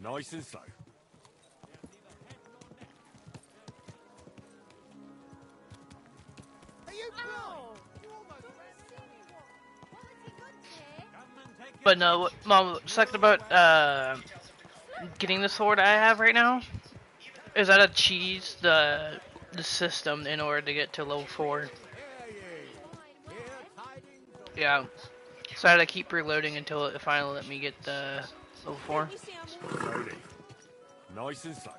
Nice and slow. Are you blind? But no, Mom, second about getting the sword I have right now is that I cheese the system in order to get to level 4. Yeah, so I had to keep reloading until it finally let me get the level 4. Slowly. Nice and slow.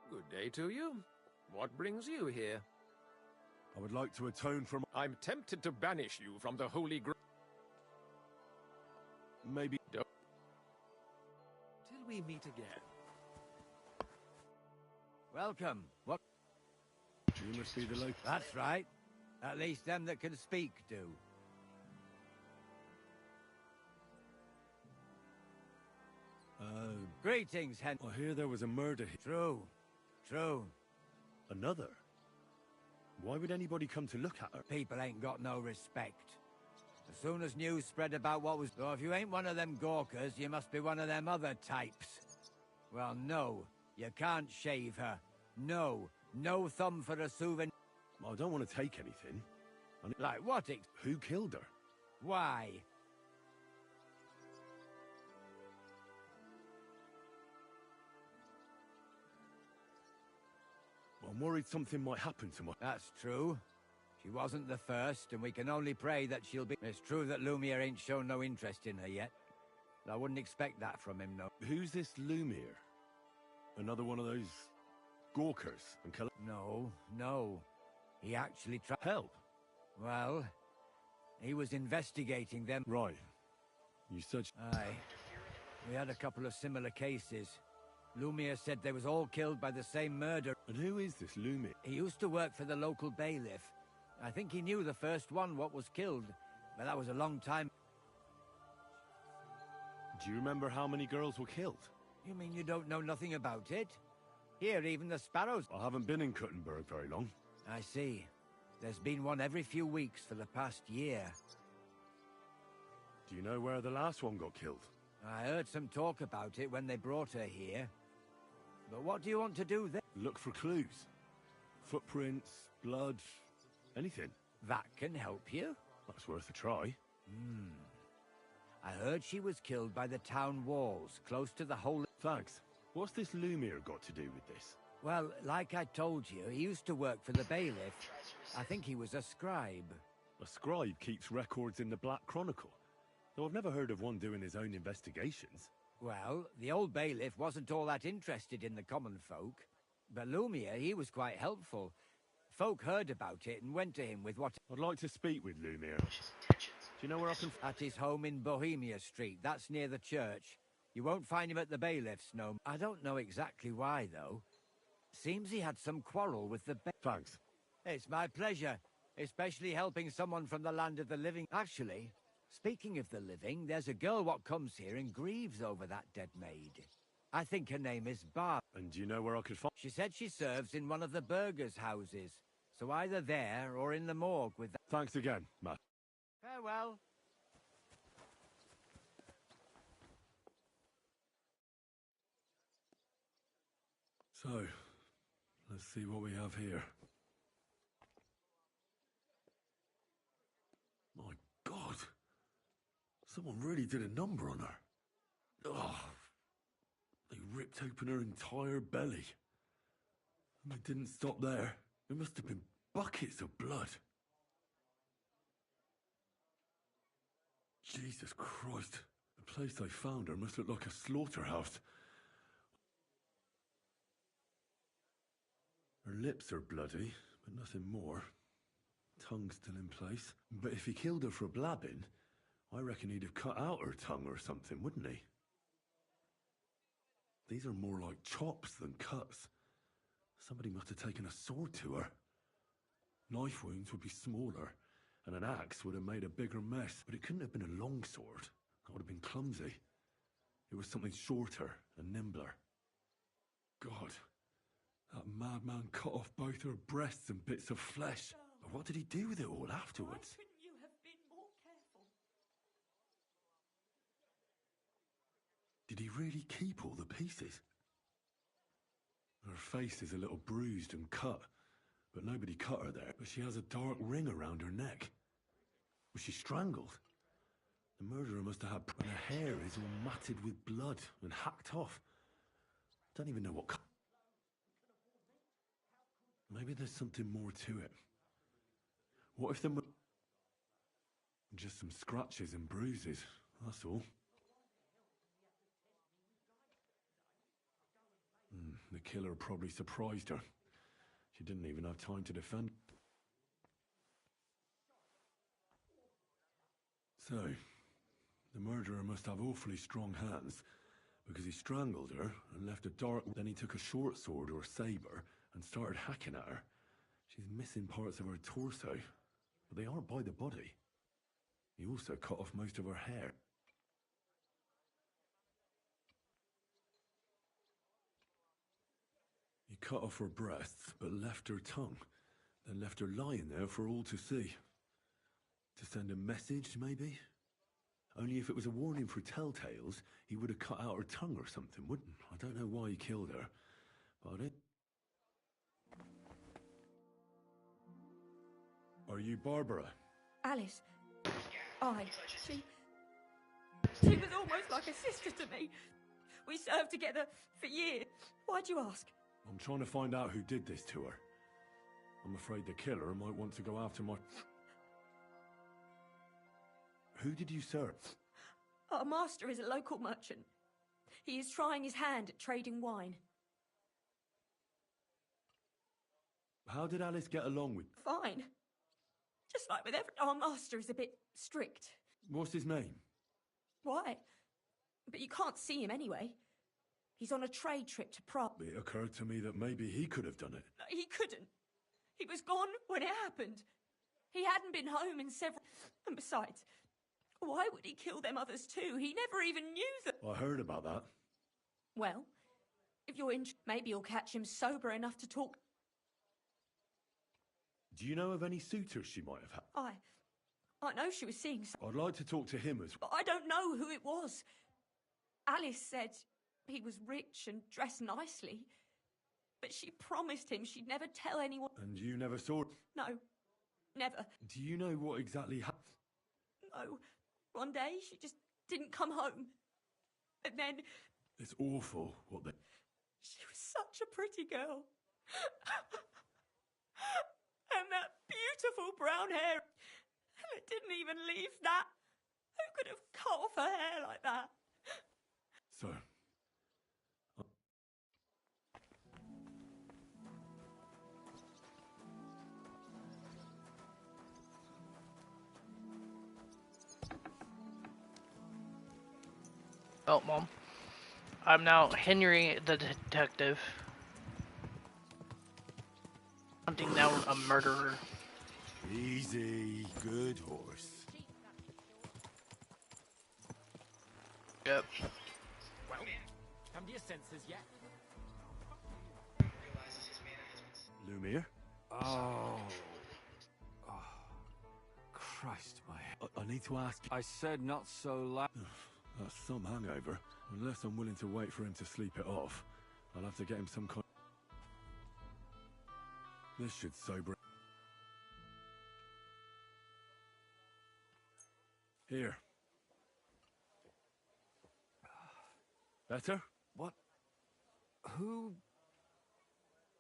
Good day to you. What brings you here? I would like to atone for I'm tempted to banish you from the Holy Grail. maybe... Till we meet again. Welcome. What? You must be the local... That's right. At least them that can speak do. Greetings, Hen. I hear there was a murder here. True. True. Another? Why would anybody come to look at her? People ain't got no respect. As soon as news spread about what was... So if you ain't one of them gawkers, you must be one of them other types. Well, no. You can't shave her. No. No thumb for a souvenir. I don't want to take anything. Like what? Who killed her? Why? I'm worried something might happen to my... That's true. She wasn't the first, and we can only pray that she'll be... It's true that Lumiere ain't shown no interest in her yet. I wouldn't expect that from him, no. Who's this Lumiere? Another one of those... gawkers and kill... No, no. He actually tried... Help? Well, he was investigating them. Right. You such... Aye. We had a couple of similar cases. Lumiere said they was all killed by the same murder. And who is this Lumiere? He used to work for the local bailiff. I think he knew the first one what was killed, but that was a long time. Do you remember how many girls were killed? You mean you don't know nothing about it? Here, even the sparrows... I haven't been in Kuttenburg very long. I see. There's been one every few weeks for the past year. Do you know where the last one got killed? I heard some talk about it when they brought her here. But what do you want to do then? Look for clues. Footprints, blood, anything. That can help you? That's worth a try. I heard she was killed by the town walls, close to the holy... Thanks. What's this Lumiere got to do with this? Well, like I told you, he used to work for the bailiff. I think he was a scribe. A scribe keeps records in the Black Chronicle, though I've never heard of one doing his own investigations. Well, the old bailiff wasn't all that interested in the common folk. But Lumiere, he was quite helpful. Folk heard about it and went to him with what... I'd like to speak with Lumiere. Do you know where I can... At his home in Bohemia Street. That's near the church. You won't find him at the bailiff's, no. I don't know exactly why, though. Seems he had some quarrel with the Thanks. It's my pleasure, especially helping someone from the land of the living. Actually, speaking of the living, there's a girl what comes here and grieves over that dead maid. I think her name is Barb. And do you know where I could find... She said she serves in one of the burgers' houses, so either there or in the morgue with that. Thanks again, Matt. Farewell. So, let's see what we have here. My God! Someone really did a number on her. Oh, they ripped open her entire belly. And they didn't stop there. There must have been buckets of blood. Jesus Christ. The place they found her must look like a slaughterhouse. Her lips are bloody, but nothing more. Tongue still in place. But if he killed her for blabbing, I reckon he'd have cut out her tongue or something, wouldn't he? These are more like chops than cuts. Somebody must have taken a sword to her. Knife wounds would be smaller, and an axe would have made a bigger mess, but it couldn't have been a long sword. That would have been clumsy. It was something shorter and nimbler. God, that madman cut off both her breasts and bits of flesh. But what did he do with it all afterwards? Why couldn't you have been more careful? Did he really keep all the pieces? Her face is a little bruised and cut, but nobody cut her there. But she has a dark ring around her neck. Was she strangled? The murderer must have had... And her hair is all matted with blood and hacked off. Don't even know what... Maybe there's something more to it. What if there were... Just some scratches and bruises, that's all. The killer probably surprised her. She didn't even have time to defend. So, the murderer must have awfully strong hands, because he strangled her and left a dark... Then he took a short sword or saber and started hacking at her. She's missing parts of her torso, but they aren't by the body. He also cut off most of her hair. He cut off her breasts, but left her tongue, then left her lying there for all to see. To send a message, maybe? Only if it was a warning for telltales, he would have cut out her tongue or something, wouldn't? I don't know why he killed her, but it... Are you Barbara? Alice. She was almost like a sister to me. We served together for years. Why'd you ask? I'm trying to find out who did this to her. I'm afraid the killer might want to go after my... Who did you serve? Our master is a local merchant. He is trying his hand at trading wine. How did Alice get along with... Fine. Just like with our master is a bit strict. What's his name? Why? But you can't see him anyway. He's on a trade trip to Prague. It occurred to me that maybe he could have done it. No, he couldn't. He was gone when it happened. He hadn't been home in several... And besides, why would he kill them others too? He never even knew them. I heard about that. Well, if you're interested, maybe you'll catch him sober enough to talk. Do you know of any suitors she might have had? I know she was seeing some, I'd like to talk to him as well. but I don't know who it was. Alice said he was rich and dressed nicely, but she promised him she'd never tell anyone. And you never saw... No, never. Do you know what exactly happened? No. One day she just didn't come home. And then It's awful what they... she was such a pretty girl. And that beautiful brown hair. And it didn't even leave that. Who could have cut off her hair like that? So... Oh, Mom. I'm now Henry the detective. Hunting down a murderer. Easy, good horse. Yep. Well, come to your senses yet? Lumiere? Oh. Christ, my head. I need to ask... I said not so loud. That's some hangover. Unless I'm willing to wait for him to sleep it off, I'll have to get him some kind... This should sober... Here. Better? What? Who?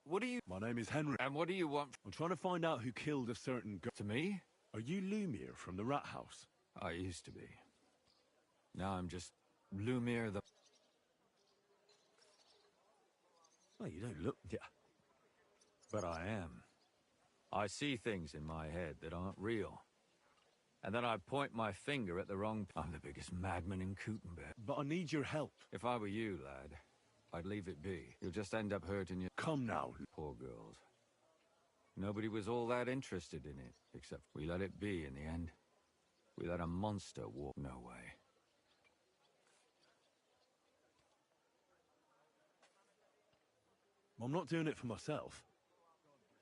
What do you... My name is Henry. And what do you want I'm trying to find out who killed a certain girl. to me? Are you Lumiere from the Rat House? I used to be. Now I'm just Lumiere the... Well, you don't look... Yeah. But I am. I see things in my head that aren't real. And then I point my finger at the wrong... I'm the biggest madman in Kuttenburg. But I need your help. If I were you, lad, I'd leave it be. You'll just end up hurting your... Come now. Poor girls. Nobody was all that interested in it, except we let it be in the end. We let a monster walk... No way. I'm not doing it for myself.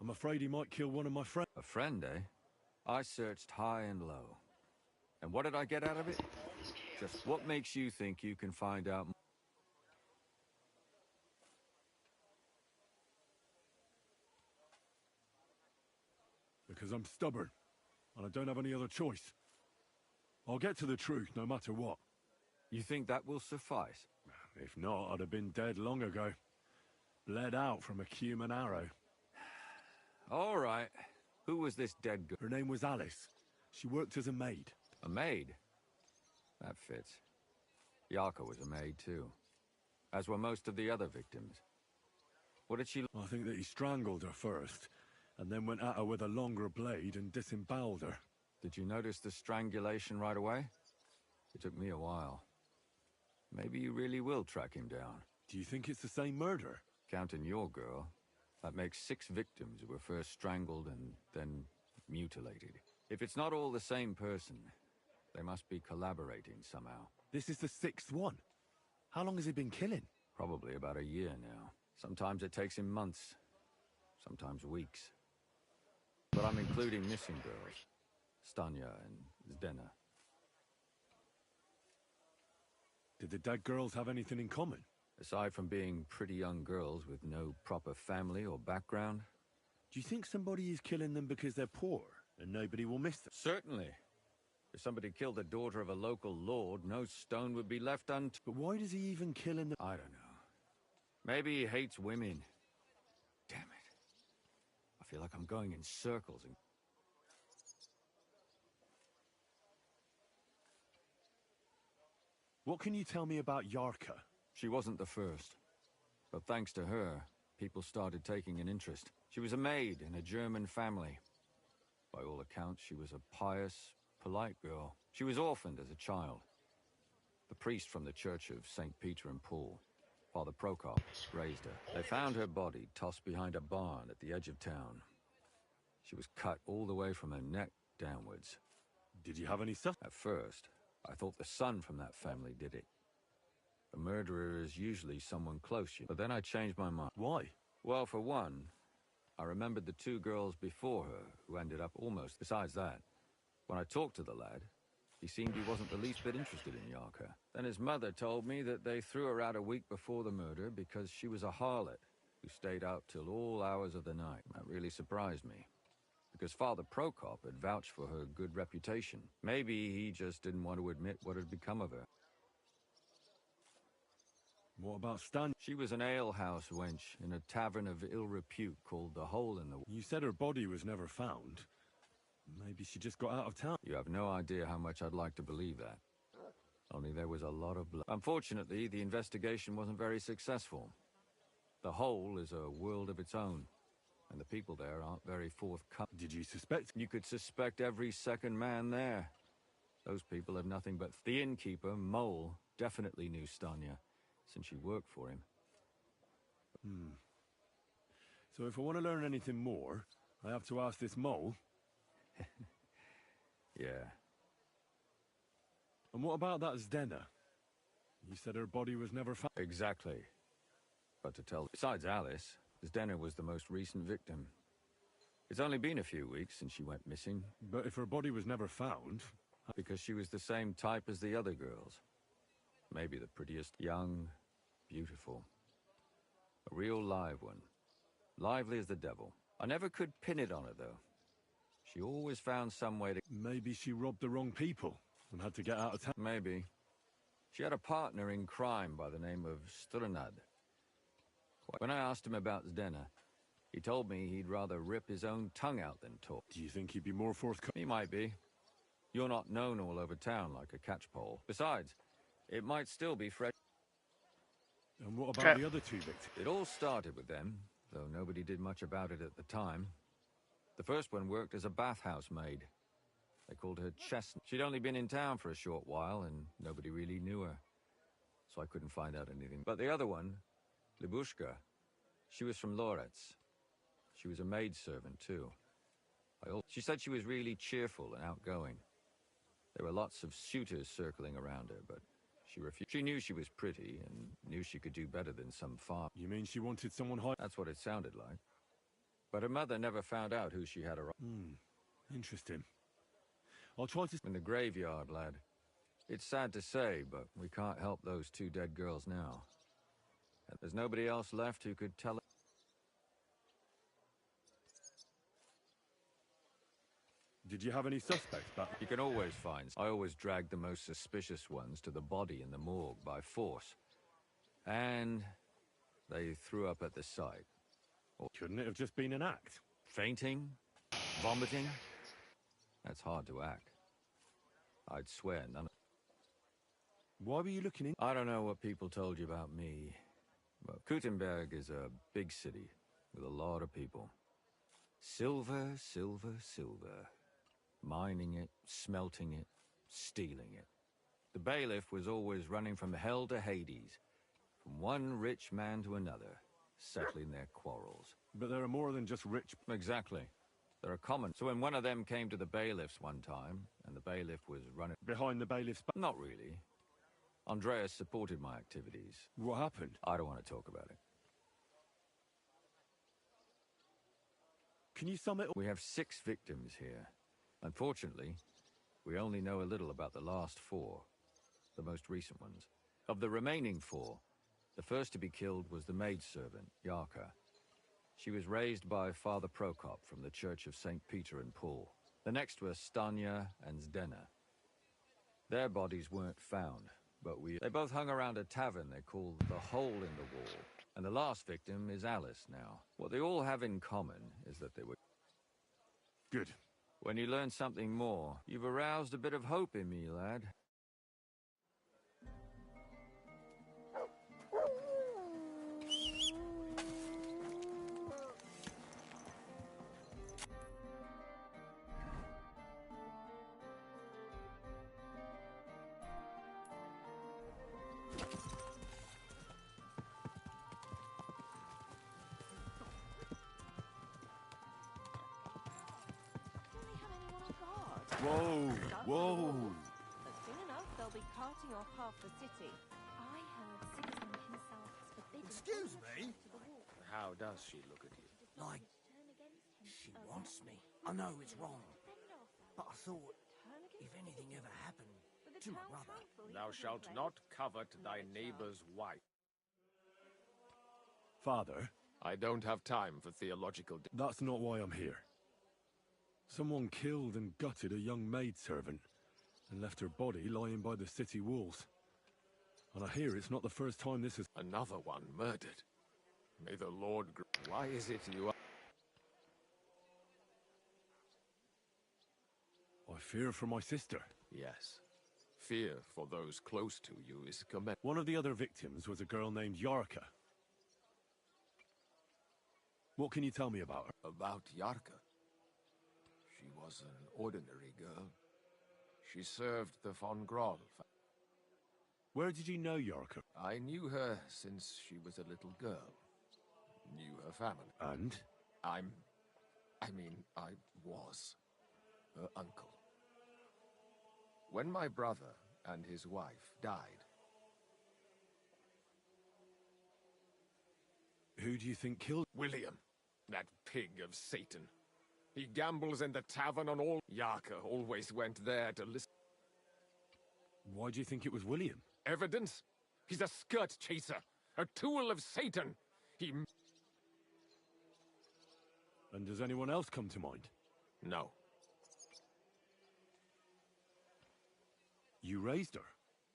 I'm afraid he might kill one of my friends. A friend, eh? I searched high and low. And what did I get out of it? Just what makes you think you can find out... Because I'm stubborn, and I don't have any other choice. I'll get to the truth, no matter what. You think that will suffice? If not, I'd have been dead long ago. Bled out from a human arrow. All right. Who was this dead girl? Her name was Alice. She worked as a maid. A maid? That fits. Yarka was a maid, too. As were most of the other victims. What did she... I think that he strangled her first, and then went at her with a longer blade and disemboweled her. Did you notice the strangulation right away? It took me a while. Maybe you really will track him down. Do you think it's the same murder? Counting your girl, that makes 6 victims who were first strangled and then mutilated. If it's not all the same person, they must be collaborating somehow. This is the 6th one. How long has he been killing? Probably about a year now. Sometimes it takes him months, sometimes weeks. But I'm including missing girls. Stanya and Zdena. Did the dead girls have anything in common? Aside from being pretty young girls with no proper family or background? Do you think somebody is killing them because they're poor and nobody will miss them? Certainly. If somebody killed the daughter of a local lord, no stone would be left unturned. But why does he even kill in the... I don't know. Maybe he hates women. Damn it. I feel like I'm going in circles and... What can you tell me about Yarka? She wasn't the first. But thanks to her, people started taking an interest. She was a maid in a German family. By all accounts, she was a pious, polite girl. She was orphaned as a child. The priest from the church of St. Peter and Paul, Father Prokop, raised her. They found her body tossed behind a barn at the edge of town. She was cut all the way from her neck downwards. Did you have any stuff? At first, I thought the son from that family did it. A murderer is usually someone close, but then I changed my mind. Why? Well, for one, I remembered the 2 girls before her who ended up almost. Besides that, when I talked to the lad, he seemed he wasn't the least bit interested in Yarka. Then his mother told me that they threw her out a week before the murder because she was a harlot who stayed out till all hours of the night. That really surprised me, because Father Prokop had vouched for her good reputation. Maybe he just didn't want to admit what had become of her. What about Stan? She was an alehouse wench in a tavern of ill repute called the Hole in the... You said her body was never found. Maybe she just got out of town. You have no idea how much I'd like to believe that. Only there was a lot of blood. Unfortunately, the investigation wasn't very successful. The Hole is a world of its own, and the people there aren't very forthcoming. Did you suspect? You could suspect every second man there. Those people have nothing but... The innkeeper, Mole, definitely knew Stanya, since she worked for him. So if I want to learn anything more, I have to ask this mole? Yeah. And what about that Zdena? You said her body was never found. Exactly. But to tell... Besides Alice, Zdena was the most recent victim. It's only been a few weeks since she went missing. But if her body was never found... Because she was the same type as the other girls. Maybe the prettiest. Young, beautiful. A real live one. Lively as the devil. I never could pin it on her, though. She always found some way to... Maybe she robbed the wrong people and had to get out of town. Maybe. She had a partner in crime by the name of Strunad. When I asked him about Zdena, he told me he'd rather rip his own tongue out than talk. Do you think he'd be more forthcoming? He might be. You're not known all over town like a catchpole. Besides, it might still be fresh. And what about the other 2 victims? It all started with them, though nobody did much about it at the time. The first one worked as a bathhouse maid. They called her Chestnut. She'd only been in town for a short while, and nobody really knew her. So I couldn't find out anything. But the other one, Libushka, she was from Loretz. She was a maidservant, too. She said she was really cheerful and outgoing. There were lots of suitors circling around her, but she refused. She knew she was pretty and knew she could do better than some farm. You mean she wanted someone high? That's what it sounded like. But her mother never found out who she had around. Interesting. I'll try to... In the graveyard, lad. It's sad to say, but we can't help those two dead girls now. And there's nobody else left who could tell... Did you have any suspects back? You can always find... I always dragged the most suspicious ones to the body in the morgue by force. And they threw up at the site. Or couldn't it have just been an act? Fainting? Vomiting? That's hard to act. I'd swear none of... Why were you looking in? I don't know what people told you about me. But Kuttenburg is a big city with a lot of people. Silver, silver, silver. Mining it, smelting it, stealing it. The bailiff was always running from hell to Hades, from one rich man to another, settling their quarrels. But there are more than just rich... Exactly. There are common... So when one of them came to the bailiff's one time, and the bailiff was running... Behind the bailiff's back? Not really. Andreas supported my activities. What happened? I don't want to talk about it. Can you sum it all? We have 6 victims here. Unfortunately, we only know a little about the last 4, the most recent ones. Of the remaining 4, the first to be killed was the maidservant, Yarka. She was raised by Father Prokop from the Church of St. Peter and Paul. The next were Stanya and Zdena. Their bodies weren't found, but they both hung around a tavern they called the Hole in the Wall. And the last victim is Alice now. What they all have in common is that they were... Good. When you learn something more, you've aroused a bit of hope in me, lad. Whoa, whoa. But soon enough, they'll be carting off half the city. I heard Sigismund himself has forbidden... Excuse me? How does she look at you? Like, she wants me. I know it's wrong, but I thought, if anything ever happened to my brother... Thou shalt not covet thy neighbor's wife. Father? I don't have time for theological... That's not why I'm here. Someone killed and gutted a young maidservant and left her body lying by the city walls. And I hear it's not the first time this has... Another one murdered. May the Lord... Why is it you are... I fear for my sister. Yes. Fear for those close to you is commendable. One of the other victims was a girl named Yarka. What can you tell me about her? About Yarka. She was an ordinary girl. She served the von Groll. Where did you know Yarka? I knew her since she was a little girl. Knew her family. And? I was her uncle. When my brother and his wife died... Who do you think killed... William, that pig of Satan. He gambles in the tavern on all... Yarka always went there to listen. Why do you think it was William? Evidence? He's a skirt chaser, a tool of Satan. He... And does anyone else come to mind? No. You raised her?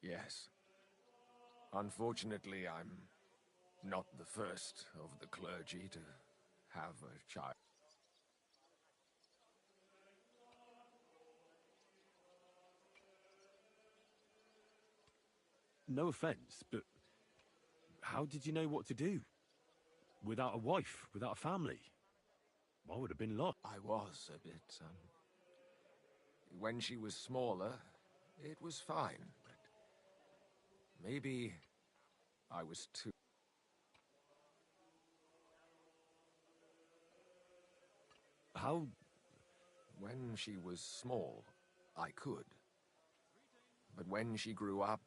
Yes. Unfortunately, I'm not the first of the clergy to have a child. No offense, but how did you know what to do? Without a wife, without a family? I would have been lost. I was a bit, when she was smaller, it was fine, but maybe I was too... How? When she was small, I could. But when she grew up,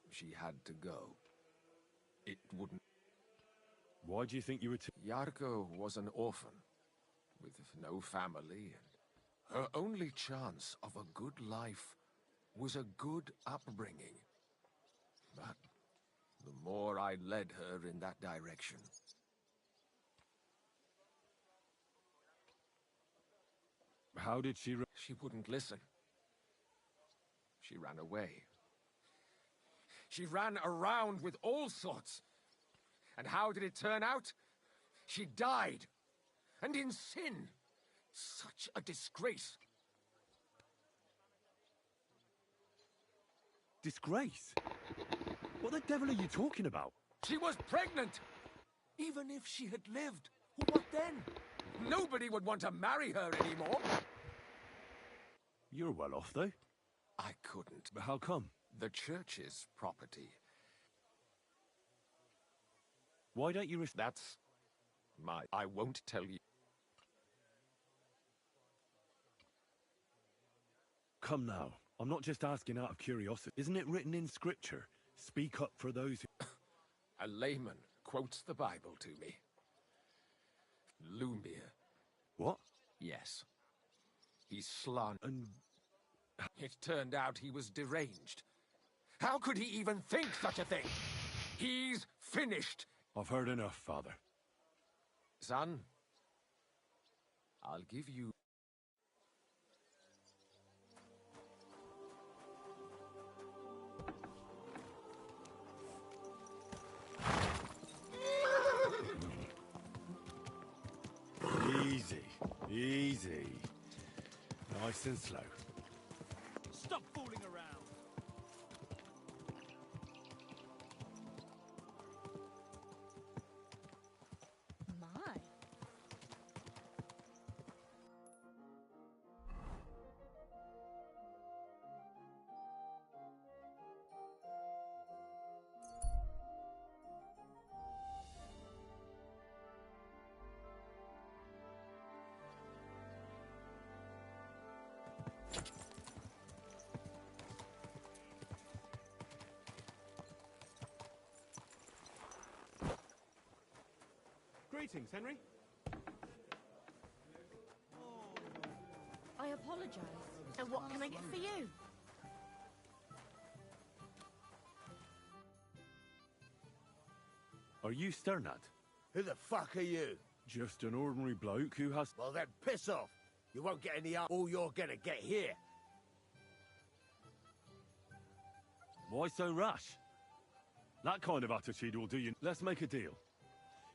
she had to go. It wouldn't... Why do you think you were Yarko was an orphan, with no family, and her only chance of a good life was a good upbringing. But the more I led her in that direction... How did she... She wouldn't listen. She ran away. She ran around with all sorts. And how did it turn out? She died. And in sin. Such a disgrace. Disgrace? What the devil are you talking about? She was pregnant! Even if she had lived, what then? Nobody would want to marry her anymore. You're well off, though. I couldn't. But how come? The church's property. Why don't you That's my... I won't tell you. Come now. I'm not just asking out of curiosity. Isn't it written in scripture? Speak up for those who... A layman quotes the Bible to me. Lumir. What? Yes. He's slandered. And... It turned out he was deranged. How could he even think such a thing? He's finished. I've heard enough, Father. Son, I'll give you... Easy. Easy. Nice and slow. Stop fooling around! My. Greetings, Henry. I apologize. And what can I get for you? Are you Sternad? Who the fuck are you? Just an ordinary bloke who has... Well, then piss off. You won't get any all you're gonna get here. Why so rash? That kind of attitude will do you... Let's make a deal.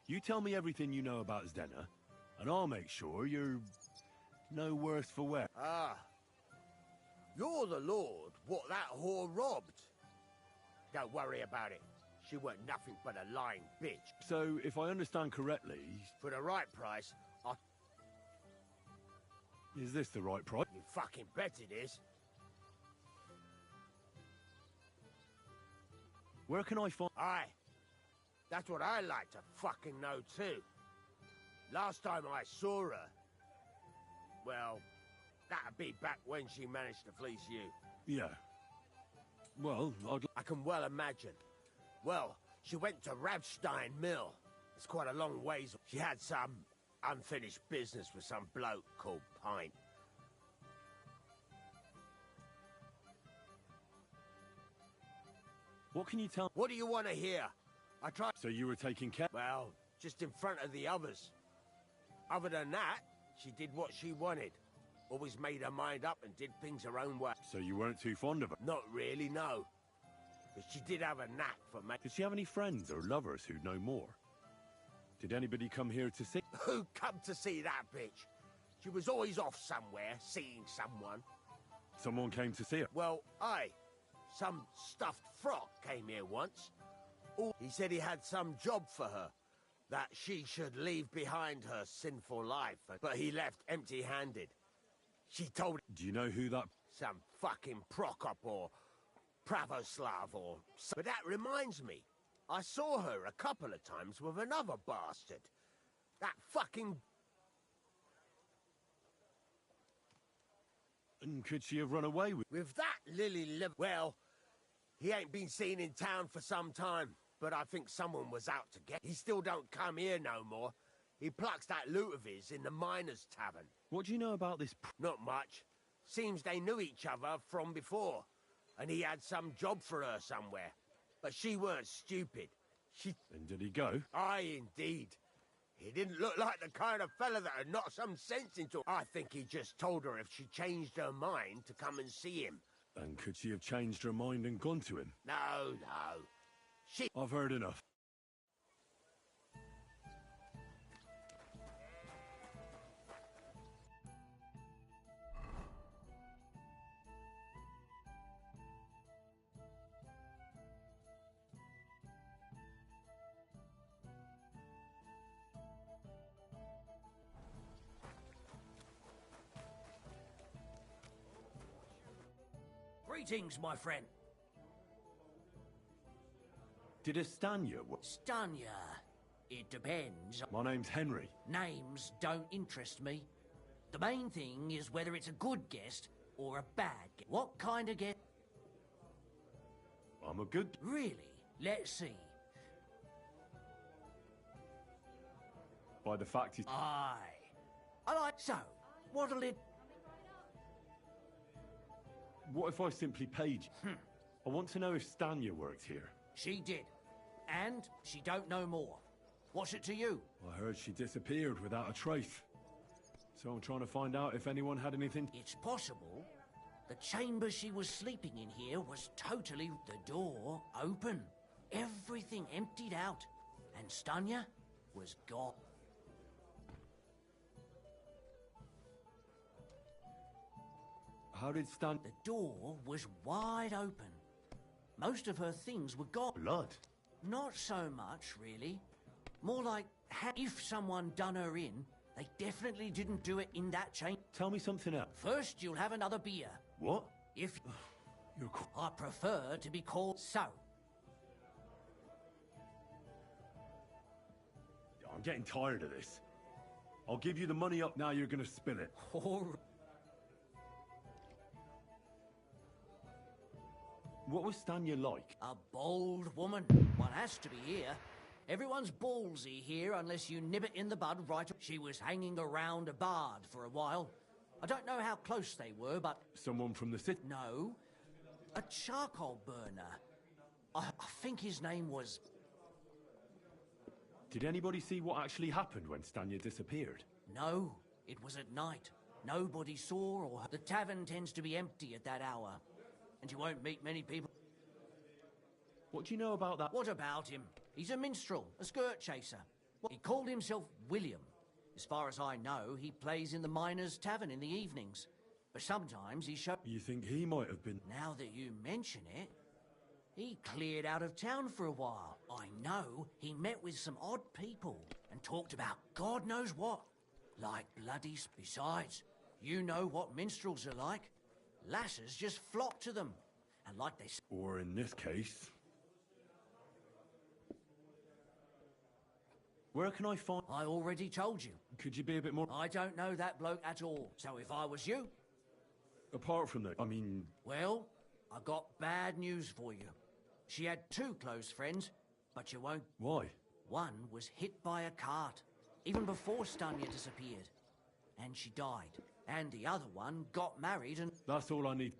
You tell me everything you know about Zdena, and I'll make sure you're... no worse for wear. Ah. You're the lord what that whore robbed. Don't worry about it. She weren't nothing but a lying bitch. So, if I understand correctly... For the right price, Is this the right price? you fucking bet it is. Where can I find... Aye. That's what I like to fucking know too. Last time I saw her... Well, that'd be back when she managed to fleece you. Yeah. Well, I can well imagine. Well, she went to Rabstein Mill. It's quite a long ways. She had some unfinished business with some bloke called Pint. What can you tell... What do you want to hear? I tried... So you were taking care... Well, just in front of the others. Other than that, she did what she wanted. Always made her mind up and did things her own way. So you weren't too fond of her? Not really, no. But she did have a knack for Did she have any friends or lovers who'd know more? Did anybody come here to see... Who come to see that bitch? She was always off somewhere, seeing someone. Someone came to see her? Well, aye. Some stuffed frog came here once. He said he had some job for her. that she should leave behind her sinful life, but he left empty-handed. She told Do you know who that... some fucking Prokop or Pravoslav or... But that reminds me, I saw her a couple of times with another bastard. That fucking... And could she have run away with... With that Well, he ain't been seen in town for some time, but I think someone was out to get... He still don't come here no more. He plucks that loot of his in the miners' tavern. What do you know about this... Not much. Seems they knew each other from before, and he had some job for her somewhere. But she weren't stupid. And did he go? Aye, indeed. He didn't look like the kind of fella that had knocked some sense into... I think he just told her if she changed her mind to come and see him. And could she have changed her mind and gone to him? No, no. I've heard enough. Greetings, my friend. Did Estanya... Stanya. It depends. My name's Henry. Names don't interest me. The main thing is whether it's a good guest or a bad guest. What kind of guest? I'm a good... Really? Let's see. By the fact he's... Aye. I like... So, what'll it... What if I simply paid you? I want to know if Stanya worked here. She did. And she don't know more. What's it to you? I heard she disappeared without a trace. So I'm trying to find out if anyone had anything... It's possible. The chamber she was sleeping in here was totally... The door open. Everything emptied out. And Stanya was gone. How did Stan... The door was wide open. Most of her things were gone. Blood? Not so much, really. More like, if someone done her in, they definitely didn't do it in that chain. Tell me something else. First, you'll have another beer. What? If... You're... I prefer to be called so. I'm getting tired of this. I'll give you the money up now, you're gonna spill it. What was Stanya like? A bold woman. One has to be here. Everyone's ballsy here unless you nib it in the bud right... She was hanging around a bard for a while. I don't know how close they were, but... Someone from the city? No. A charcoal burner. I think his name was... Did anybody see what actually happened when Stanya disappeared? No. It was at night. Nobody saw or... The tavern tends to be empty at that hour. And you won't meet many people. What do you know about that? What about him? He's a minstrel, a skirt chaser. He called himself William. As far as I know, he plays in the miners' tavern in the evenings. But sometimes he shows... You think he might have been... Now that you mention it, he cleared out of town for a while. I know he met with some odd people and talked about God knows what. Like bloody... Besides, you know what minstrels are like. Lasses just flock to them. And like they... Or in this case... Where can I find... I already told you. Could you be a bit more... I don't know that bloke at all. So if I was you... Apart from that, I mean... Well, I got bad news for you. She had 2 close friends, but you won't... Why? One was hit by a cart, even before Stanya disappeared. And she died. And the other one got married and... That's all I need.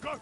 Go!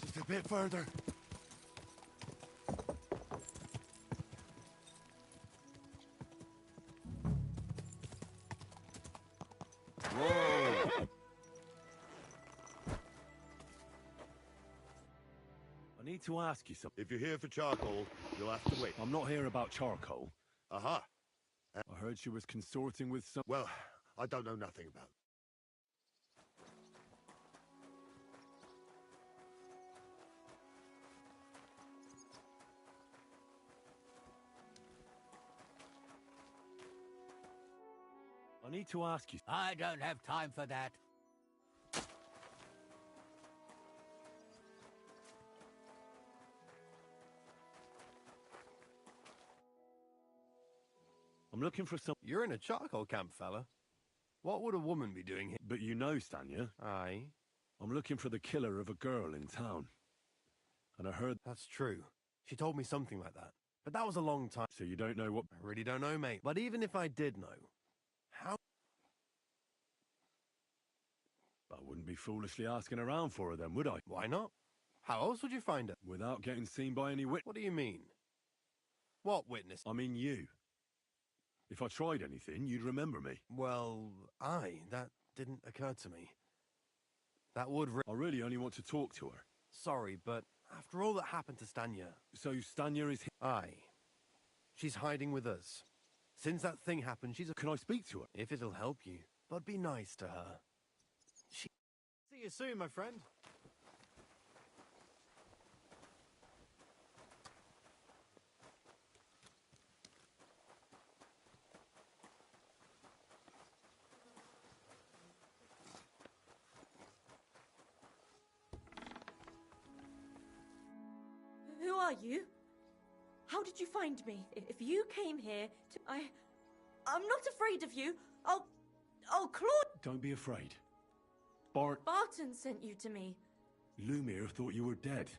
Just a bit further. Whoa! I need to ask you something. If you're here for charcoal, you'll have to wait. I'm not here about charcoal. Aha. I heard she was consorting with some... Well, I don't know nothing about it. I need to ask you... I don't have time for that. I'm looking for some... You're in a charcoal camp, fella. What would a woman be doing here? But you know, Stanya, Aye. I'm looking for the killer of a girl in town. And I heard... That's true. She told me something like that. But that was a long time. So you don't know what... I really don't know, mate. But even if I did know, how... I wouldn't be foolishly asking around for her then, would I? Why not? How else would you find her? Without getting seen by any wit... What do you mean? What witness? I mean you. If I tried anything, you'd remember me. Well, aye, that didn't occur to me. That would... I really only want to talk to her. Sorry, but after all that happened to Stanya... So Stanya is... Aye. She's hiding with us. Since that thing happened, she's... Can I speak to her? If it'll help you. But be nice to her. See you soon, my friend. Who are you? How did you find me? If you came here to... I'm not afraid of you. I'll Claude... Don't be afraid. Barton sent you to me. Lumir thought you were dead.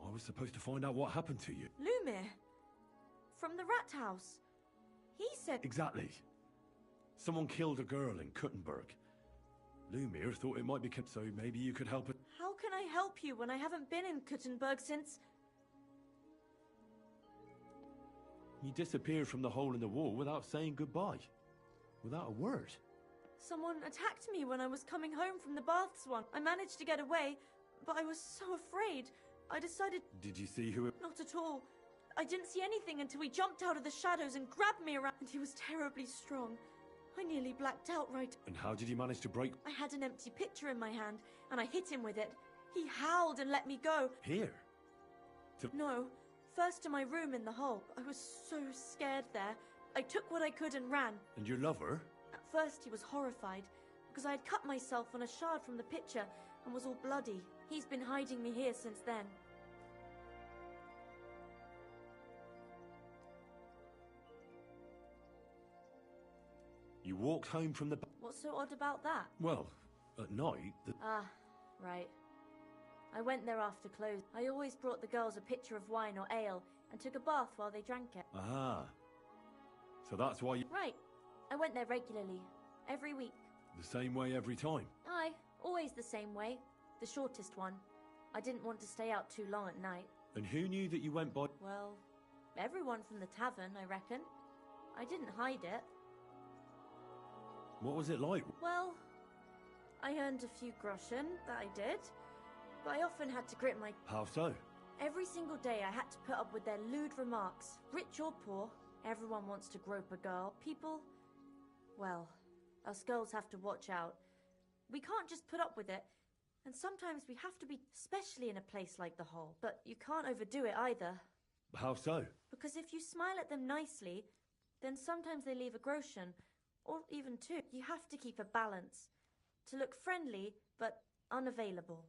I was supposed to find out what happened to you. Lumir? From the rat house. He said... Exactly. Someone killed a girl in Kuttenburg. Lumir thought it might be... So maybe you could help it. How can I help you when I haven't been in Kuttenburg since... You disappeared from the hole in the wall without saying goodbye. Without a word. Someone attacked me when I was coming home from the baths one. I managed to get away, but I was so afraid. I decided... Did you see who it... Not at all. I didn't see anything until he jumped out of the shadows and grabbed me around. And he was terribly strong. I nearly blacked out right... And how did you manage to break... I had an empty pitcher in my hand, and I hit him with it. He howled and let me go. Here? No. First to my room in the hole. I was so scared there. I took what I could and ran. And your lover? At first he was horrified, because I had cut myself on a shard from the pitcher and was all bloody. He's been hiding me here since then. You walked home from the... What's so odd about that? Well, at night... Ah, right. I went there after close. I always brought the girls a pitcher of wine or ale and took a bath while they drank it. Ah. So that's why you... Right. I went there regularly. Every week. The same way every time? Aye. Always the same way. The shortest one. I didn't want to stay out too long at night. And who knew that you went by... Well, everyone from the tavern, I reckon. I didn't hide it. What was it like? Well, I earned a few groschen, that I did. But I often had to grit my... How so? Every single day I had to put up with their lewd remarks. Rich or poor, everyone wants to grope a girl. People... Well, Us girls have to watch out. We can't just put up with it. And sometimes we have to be, especially in a place like the Hole. But you can't overdo it either. How so? Because if you smile at them nicely, then sometimes they leave a groschen, or even two. You have to keep a balance. To look friendly, but unavailable.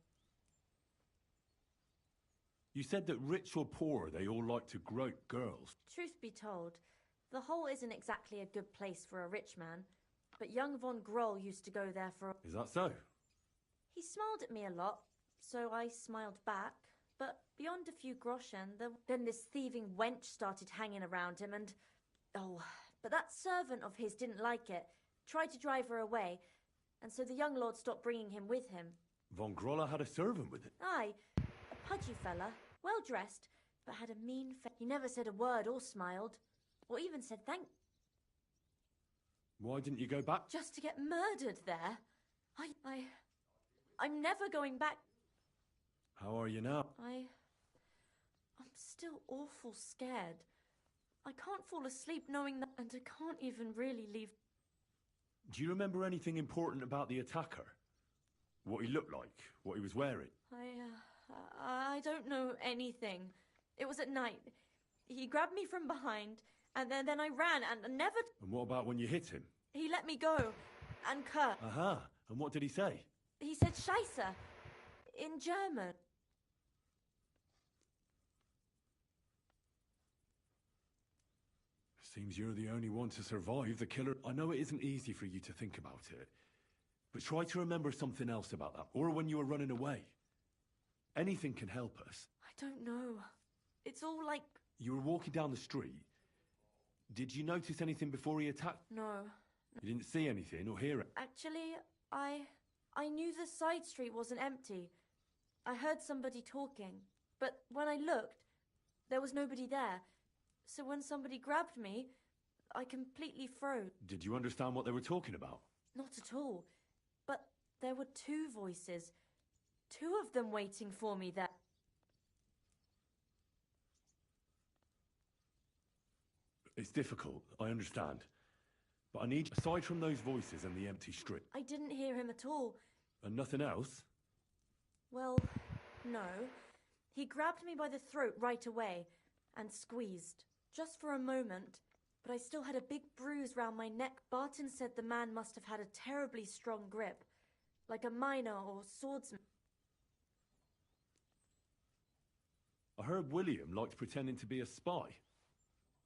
You said that rich or poor, they all like to grope girls. Truth be told, the Hole isn't exactly a good place for a rich man, but young von Groll used to go there for... Is that so? He smiled at me a lot, so I smiled back. But beyond a few groschen, then this thieving wench started hanging around him and... Oh, but that servant of his didn't like it, tried to drive her away, and so the young lord stopped bringing him with him. Von Groller had a servant with him? Aye, a pudgy fella, well-dressed, but had a mean face. He never said a word or smiled, or even said thank... Why didn't you go back? Just to get murdered there? I'm never going back. How are you now? I'm still awful scared. I can't fall asleep knowing that, and I can't even really leave. Do you remember anything important about the attacker? What he looked like? What he was wearing? I don't know anything. It was at night. He grabbed me from behind, and then I ran, and never... And what about when you hit him? He let me go, and Kurt. Aha, and what did he say? He said Scheisse, in German. Seems you're the only one to survive the killer. I know it isn't easy for you to think about it, but try to remember something else about that, or when you were running away. Anything can help us. I don't know. It's all like... You were walking down the street. Did you notice anything before he attacked? No. You didn't see anything or hear it? Actually, I knew the side street wasn't empty. I heard somebody talking, but when I looked, there was nobody there. So when somebody grabbed me, I completely froze. Did you understand what they were talking about? Not at all. But there were two voices. Two of them waiting for me there. It's difficult, I understand. But I need, aside from those voices and the empty street... I didn't hear him at all. And nothing else? Well, no. He grabbed me by the throat right away and squeezed. Just for a moment, but I still had a big bruise round my neck. Barton said the man must have had a terribly strong grip, like a miner or swordsman. I heard William liked pretending to be a spy.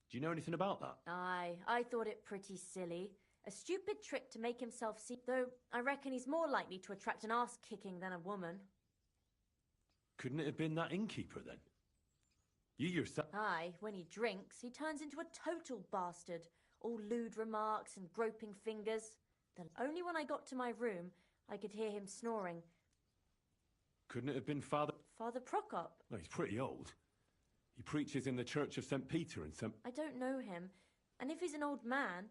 Do you know anything about that? Aye, I thought it pretty silly. A stupid trick to make himself see... Though, I reckon he's more likely to attract an ass-kicking than a woman. Couldn't it have been that innkeeper, then? You yourself... Aye, when he drinks, he turns into a total bastard. All lewd remarks and groping fingers. Then only when I got to my room, I could hear him snoring. Couldn't it have been Father... Father Prokop? No, he's pretty old. He preaches in the Church of St. Peter and St... I don't know him. And if he's an old man,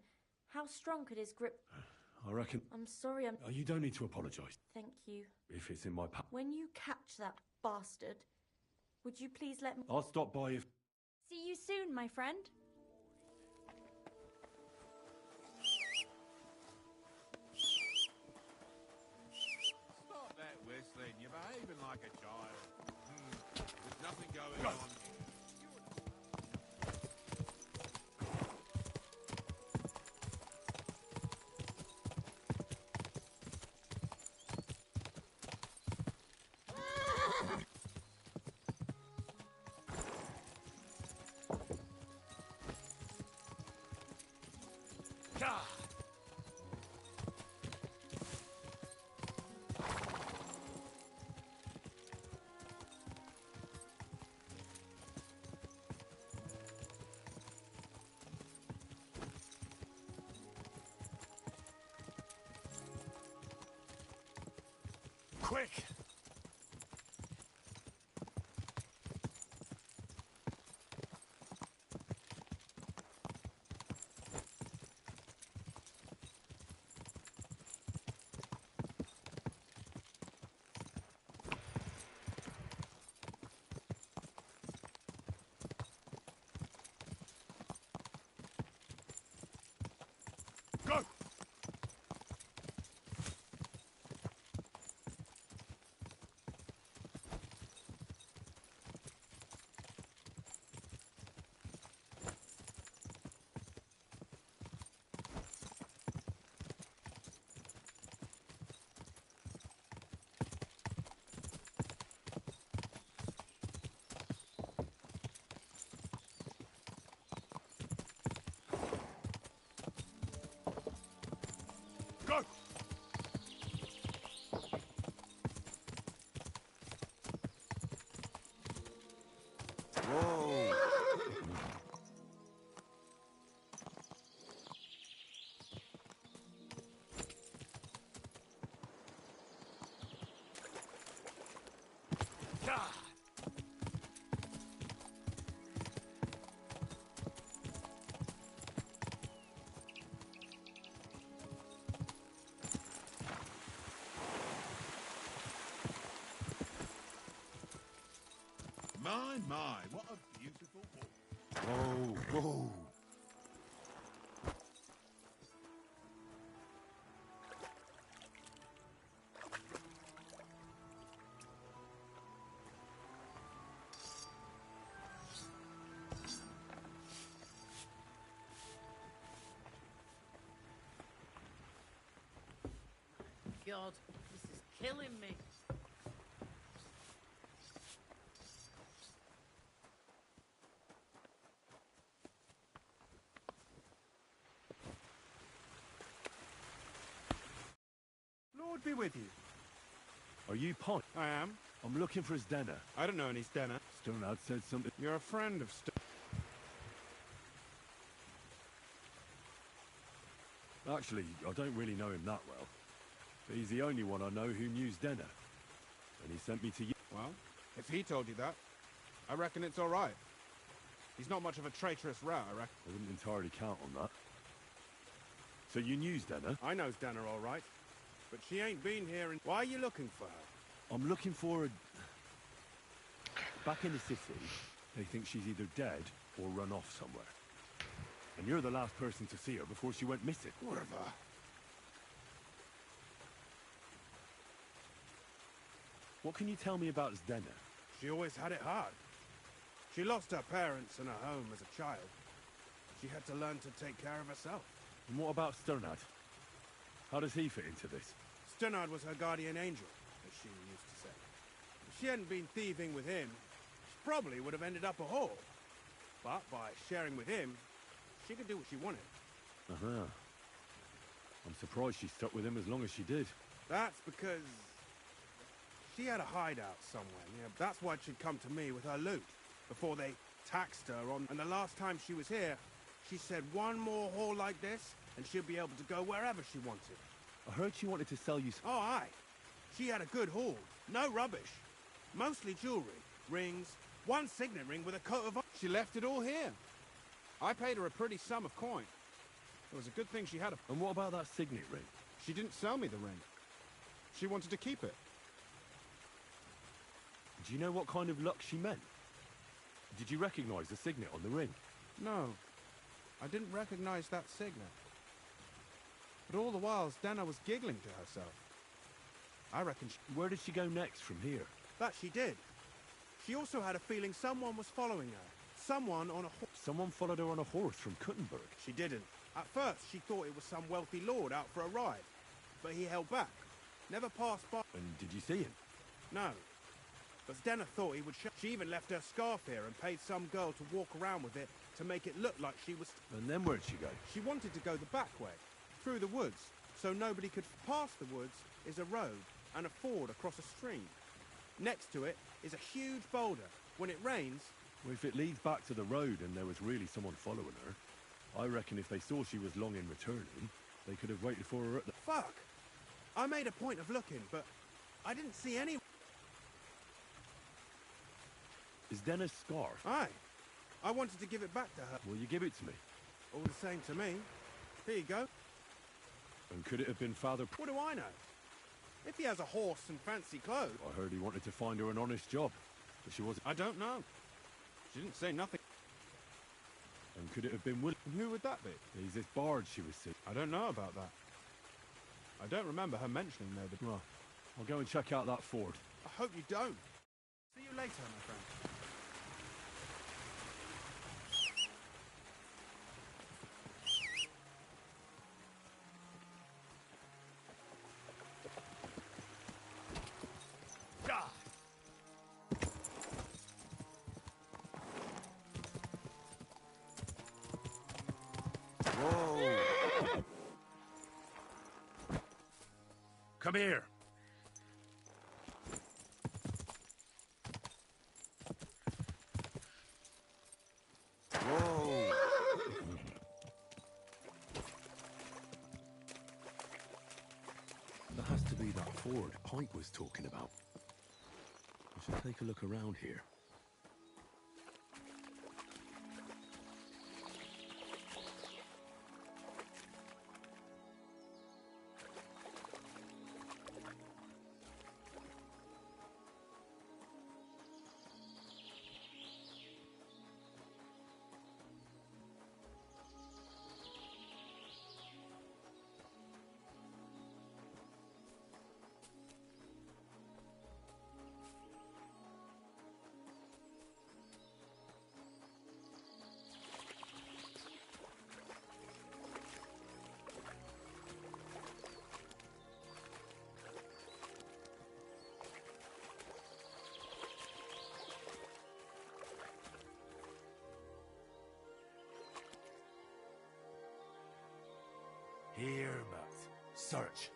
how strong could his grip... I reckon... I'm sorry, Oh, you don't need to apologise. Thank you. If it's in my power. When you catch that bastard, would you please let me... I'll stop by if... See you soon, my friend. Stop that whistling. You're behaving like a child. There's nothing going on here. Quick! Go! My, what a beautiful walk. Whoa, whoa. God, this is killing me. Lord be with you. Are you Pine? I am. I'm looking for Zdena. I don't know any Stenner. Stonard said something. You're a friend of Actually, I don't really know him that well. But he's the only one I know who knew Zdena. And he sent me to you. Well, if he told you that, I reckon it's all right. He's not much of a traitorous rat, I reckon. I wouldn't entirely count on that. So you knew Zdena? I know Stenner all right. But she ain't been here and... Why are you looking for her? I'm looking for a... Back in the city, they think she's either dead or run off somewhere. And you're the last person to see her before she went missing. Whatever. What can you tell me about Zdena? She always had it hard. She lost her parents and her home as a child. She had to learn to take care of herself. And what about Sternad? How does he fit into this? Sternard was her guardian angel, as she used to say. If she hadn't been thieving with him, she probably would have ended up a whore. But by sharing with him, she could do what she wanted. Uh-huh. I'm surprised she stuck with him as long as she did. That's because she had a hideout somewhere. Yeah, that's why she'd come to me with her loot before they taxed her on. And the last time she was here, she said one more haul like this, and she'll be able to go wherever she wanted. I heard she wanted to sell you... Oh, aye. She had a good haul. No rubbish. Mostly jewelry, rings, one signet ring with a coat of... She left it all here. I paid her a pretty sum of coin. It was a good thing she had a... And what about that signet ring? She didn't sell me the ring. She wanted to keep it. Do you know what kind of luck she meant? Did you recognize the signet on the ring? No. I didn't recognize that signet. But all the while, Zdena was giggling to herself. I reckon she... Where did she go next from here? That she did. She also had a feeling someone was following her. Someone on a horse. Someone followed her on a horse from Kuttenburg. She didn't. At first, she thought it was some wealthy lord out for a ride. But he held back. Never passed by. And did you see him? No. But Zdena thought he would show. She even left her scarf here and paid some girl to walk around with it to make it look like she was... And then where'd she go? She wanted to go the back way, through the woods, so nobody could... Past the woods is a road and a ford across a stream. Next to it is a huge boulder. When it rains... Well, if it leads back to the road and there was really someone following her, I reckon if they saw she was long in returning, they could have waited for her at the... Fuck! I made a point of looking, but I didn't see any... Is Dena's scarf? Aye. I wanted to give it back to her. Will you give it to me? All the same to me. Here you go. And could it have been Father... What do I know? If he has a horse and fancy clothes... I heard he wanted to find her an honest job, but she wasn't... I don't know. She didn't say nothing. And could it have been Will? And who would that be? He's this bard she was seeing. I don't know about that. I don't remember her mentioning nobody. Well, I'll go and check out that ford. I hope you don't. See you later, my friend. Whoa! Come here. Whoa! That has to be that ford Pike was talking about. I should take a look around here. Here, Matt. Search.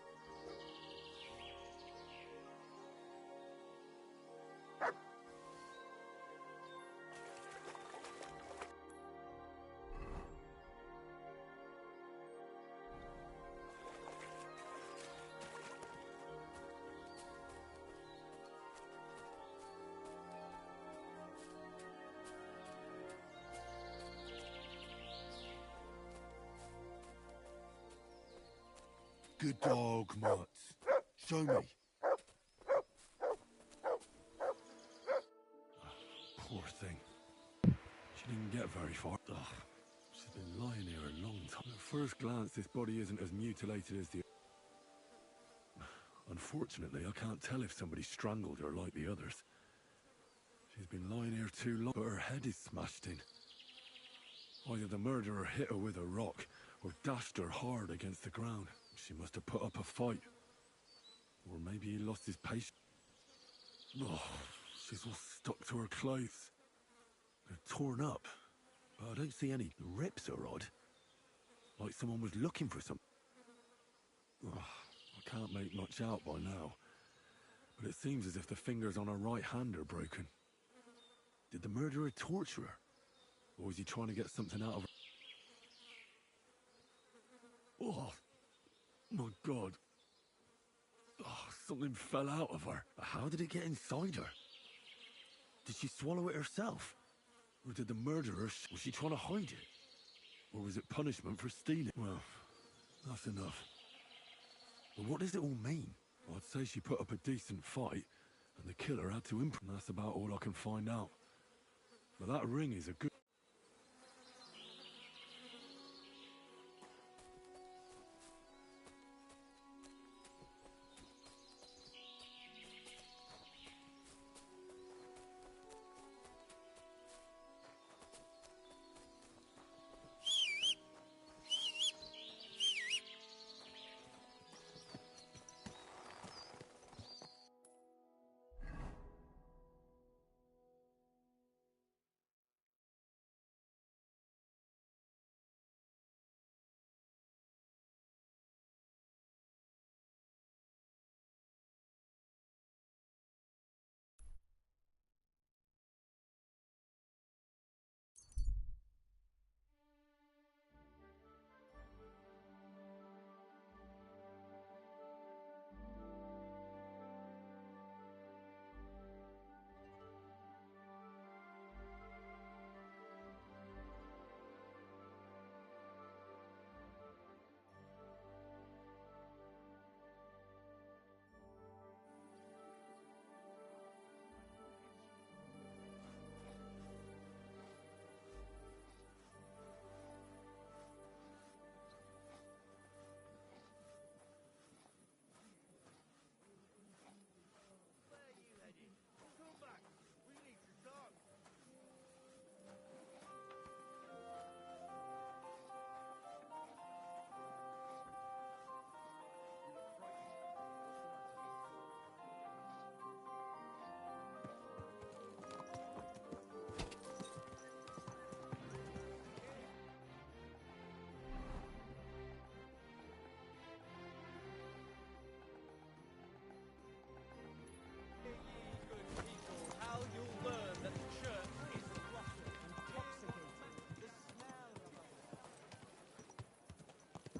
Good dog, Matt. Show me. Poor thing. She didn't get very far. Ugh. She's been lying here a long time. At first glance, this body isn't as mutilated as the... Unfortunately, I can't tell if somebody strangled her like the others. She's been lying here too long, but her head is smashed in. Either the murderer hit her with a rock, or dashed her hard against the ground. She must have put up a fight. Or maybe he lost his patience. Oh, she's all stuck to her clothes. They're torn up, but I don't see any. The rips are odd. Like someone was looking for something. Oh, I can't make much out by now. But it seems as if the fingers on her right hand are broken. Did the murderer torture her? Or was he trying to get something out of her? Oh, my God. Oh, something fell out of her. How did it get inside her? Did she swallow it herself? Or did the murderer... Was she trying to hide it? Or was it punishment for stealing? Well, that's enough. But what does it all mean? I'd say she put up a decent fight, and the killer had to imprint. That's about all I can find out. But that ring is a good...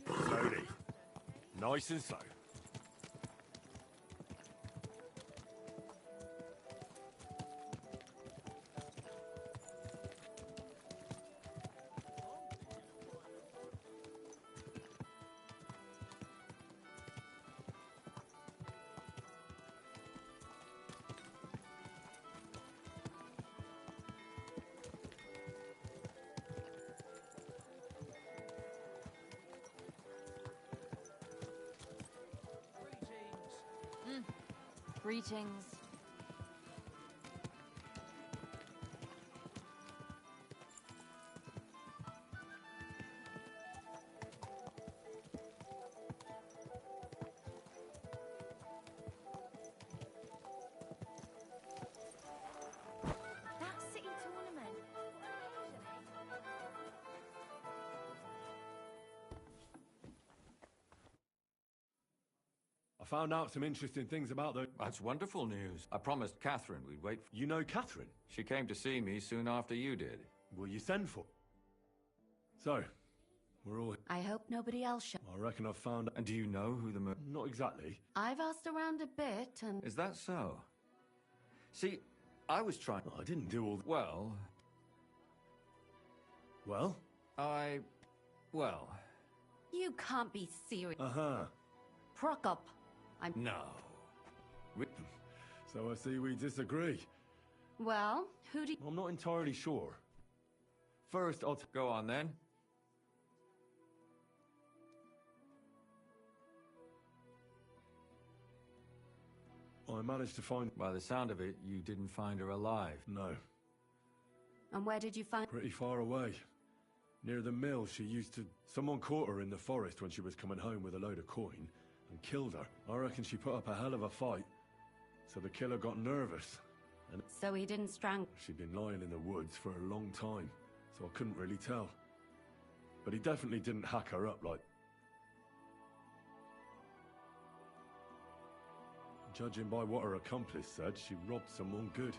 Slowly. Nice and slow. Greetings. That city tournament. I found out some interesting things about the... That's wonderful news. I promised Catherine we'd wait for... You know Catherine? She came to see me soon after you did. Will you send for... So, we're all... I hope nobody else I reckon I've found... And do you know who the Not exactly. I've asked around a bit and... Is that so? See, I was trying... I didn't do all... Well... Well? Well... You can't be serious. Uh-huh. Prokop, No. So I see we disagree. Well, who do you... I'm not entirely sure. First, I'll... Go on, then. I managed to find... By the sound of it, you didn't find her alive. No. And where did you find... Pretty far away. Near the mill she used to... Someone caught her in the forest when she was coming home with a load of coin and killed her. I reckon she put up a hell of a fight. So the killer got nervous. And So he didn't strangle... she'd been lying in the woods for a long time, so I couldn't really tell. But he definitely didn't hack her up like... Judging by what her accomplice said, she robbed someone good.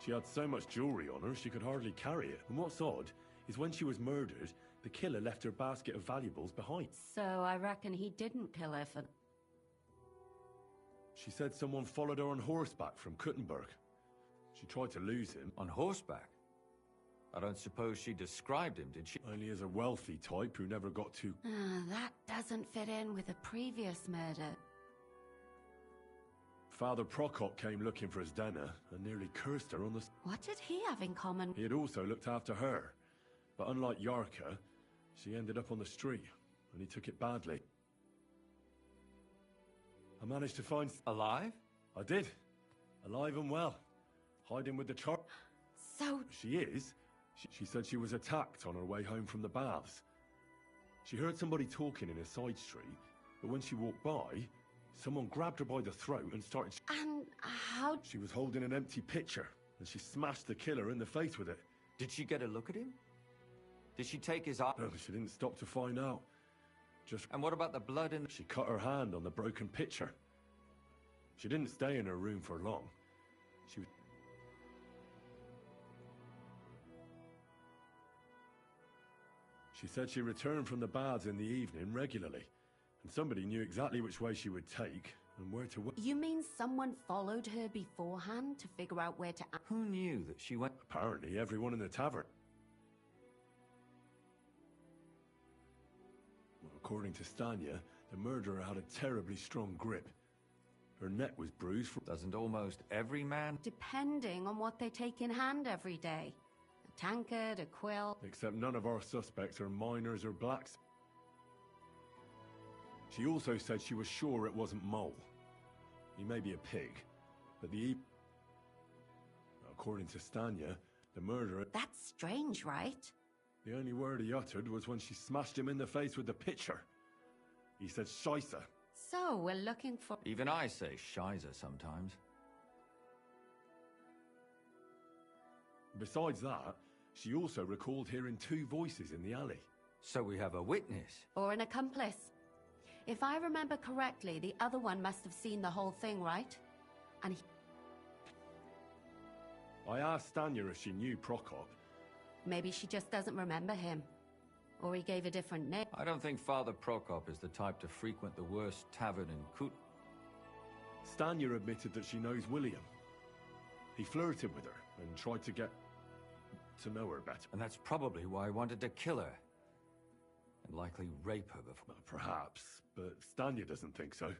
She had so much jewelry on her, she could hardly carry it. And what's odd is when she was murdered, the killer left her basket of valuables behind. So I reckon he didn't kill her for... She said someone followed her on horseback from Kuttenburg. She tried to lose him. On horseback? I don't suppose she described him, did she? Only as a wealthy type who never got too... that doesn't fit in with a previous murder. Father Prokop came looking for his dinner and nearly cursed her on the... What did he have in common? He had also looked after her. But unlike Yarka, she ended up on the street, and he took it badly. I managed to find... Alive? I did. Alive and well. Hiding with the char... So... She is. She said she was attacked on her way home from the baths. She heard somebody talking in a side street, but when she walked by, someone grabbed her by the throat and started... And how... She was holding an empty pitcher, and she smashed the killer in the face with it. Did she get a look at him? Did she take his eye? No, she didn't stop to find out. Just... And what about the blood in... She cut her hand on the broken pitcher. She didn't stay in her room for long. She was... She said she returned from the baths in the evening regularly, and somebody knew exactly which way she would take and where to... You mean someone followed her beforehand to figure out where to... Who knew that she went... Apparently everyone in the tavern. Well, according to Stanya, the murderer had a terribly strong grip. Her neck was bruised from... Doesn't almost every man... Depending on what they take in hand every day. A tankard, a quill... Except none of our suspects are miners or blacks. She also said she was sure it wasn't Mole. He may be a pig, but the... According to Stanya, the murderer... That's strange, right? The only word he uttered was when she smashed him in the face with the pitcher. He said Scheisse. So, we're looking for... Even I say Scheisse sometimes. Besides that, she also recalled hearing two voices in the alley. So we have a witness. Or an accomplice. If I remember correctly, the other one must have seen the whole thing, right? And he... I asked Stanya if she knew Prokop. Maybe she just doesn't remember him. Or he gave a different name. I don't think Father Prokop is the type to frequent the worst tavern in Kut... Stanya admitted that she knows William. He flirted with her and tried to get to know her better. And that's probably why he wanted to kill her. And likely rape her before... Well, perhaps, but Stanya doesn't think so.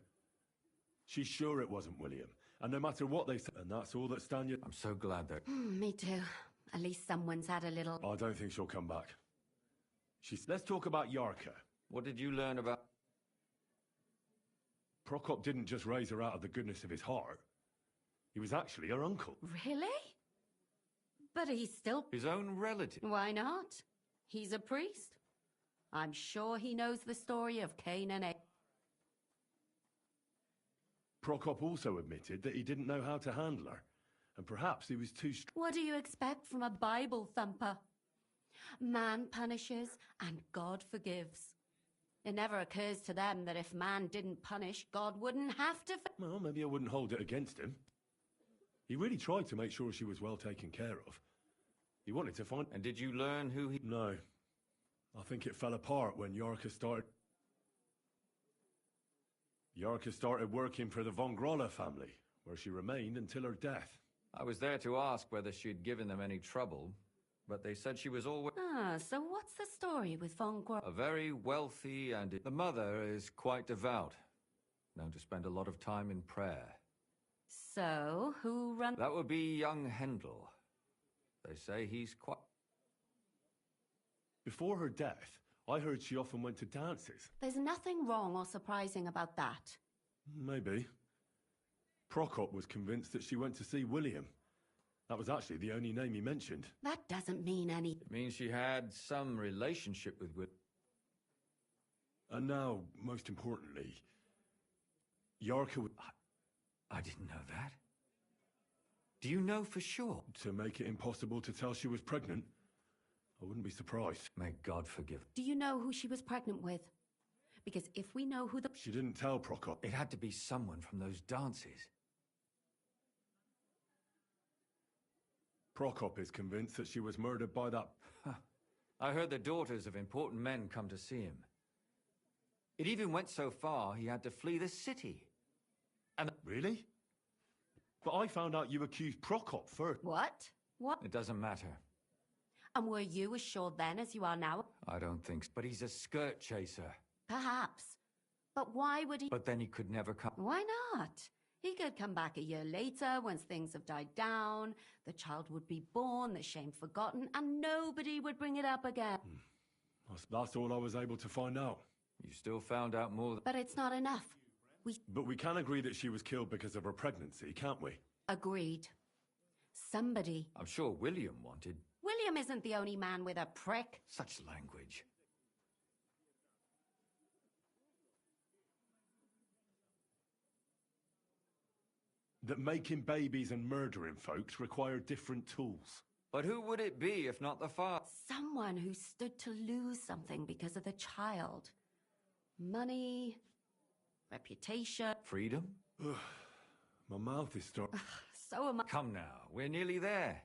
She's sure it wasn't William. And no matter what they say, and that's all that Stanya... I'm so glad that... Me too. At least someone's had a little... I don't think she'll come back. Let's talk about Yarka. What did you learn about... Prokop didn't just raise her out of the goodness of his heart. He was actually her uncle. Really? But he's still... His own relative. Why not? He's a priest. I'm sure he knows the story of Cain and Abel. Prokop also admitted that he didn't know how to handle her. And perhaps he was too... What do you expect from a Bible thumper? Man punishes and God forgives. It never occurs to them that if man didn't punish, God wouldn't have to. Well, maybe I wouldn't hold it against him. He really tried to make sure she was well taken care of. He wanted to find... And did you learn who he... No. I think it fell apart when Yarka started... Yarka started working for the Von Grolla family, where she remained until her death. I was there to ask whether she'd given them any trouble, but they said she was always... Ah, so what's the story with Von Grolla? A very wealthy and... The mother is quite devout, known to spend a lot of time in prayer. So, who runs... That would be young Hendel. They say he's quite... Before her death, I heard she often went to dances. There's nothing wrong or surprising about that. Maybe. Prokop was convinced that she went to see William. That was actually the only name he mentioned. That doesn't mean any... It means she had some relationship with And now, most importantly, Yarka... I didn't know that. Do you know for sure? To make it impossible to tell she was pregnant, I wouldn't be surprised. May God forgive. Do you know who she was pregnant with? Because if we know who the... She didn't tell Prokop. It had to be someone from those dances. Prokop is convinced that she was murdered by that... I heard the daughters of important men come to see him. It even went so far he had to flee the city. And... Really? But I found out you accused Prokop first. What? What? It doesn't matter. And were you as sure then as you are now? I don't think so. But he's a skirt chaser. Perhaps. But why would he... But then he could never come... Why not? He could come back a year later, once things have died down, the child would be born, the shame forgotten, and nobody would bring it up again. That's all I was able to find out. You still found out more... But it's not enough. But we can agree that she was killed because of her pregnancy, can't we? Agreed. Somebody... I'm sure William wanted... William isn't the only man with a prick. Such language. That making babies and murdering folks require different tools. But who would it be if not the father? Someone who stood to lose something because of the child. Money, reputation. Freedom? My mouth is starting... So am I. Come now, we're nearly there.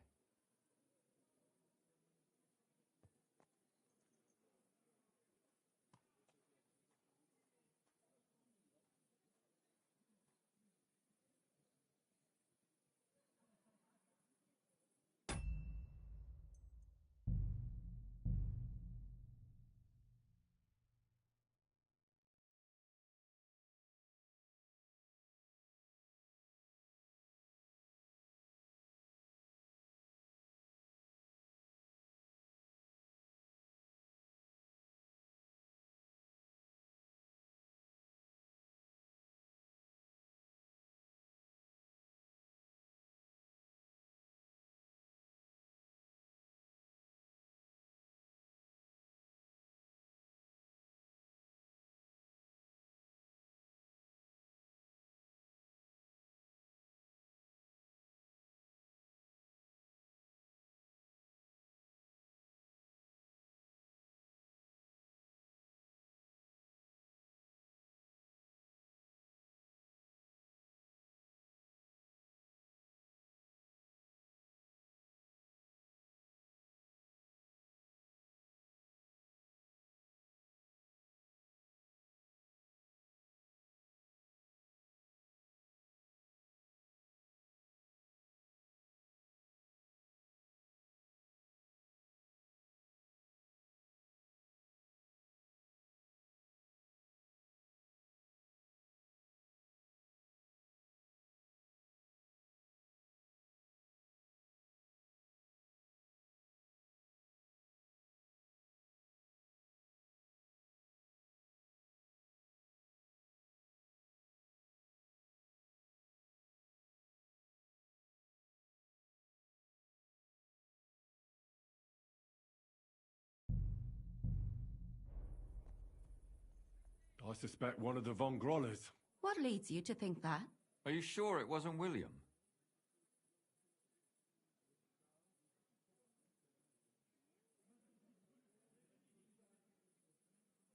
I suspect one of the Von Grollas. What leads you to think that? Are you sure it wasn't William?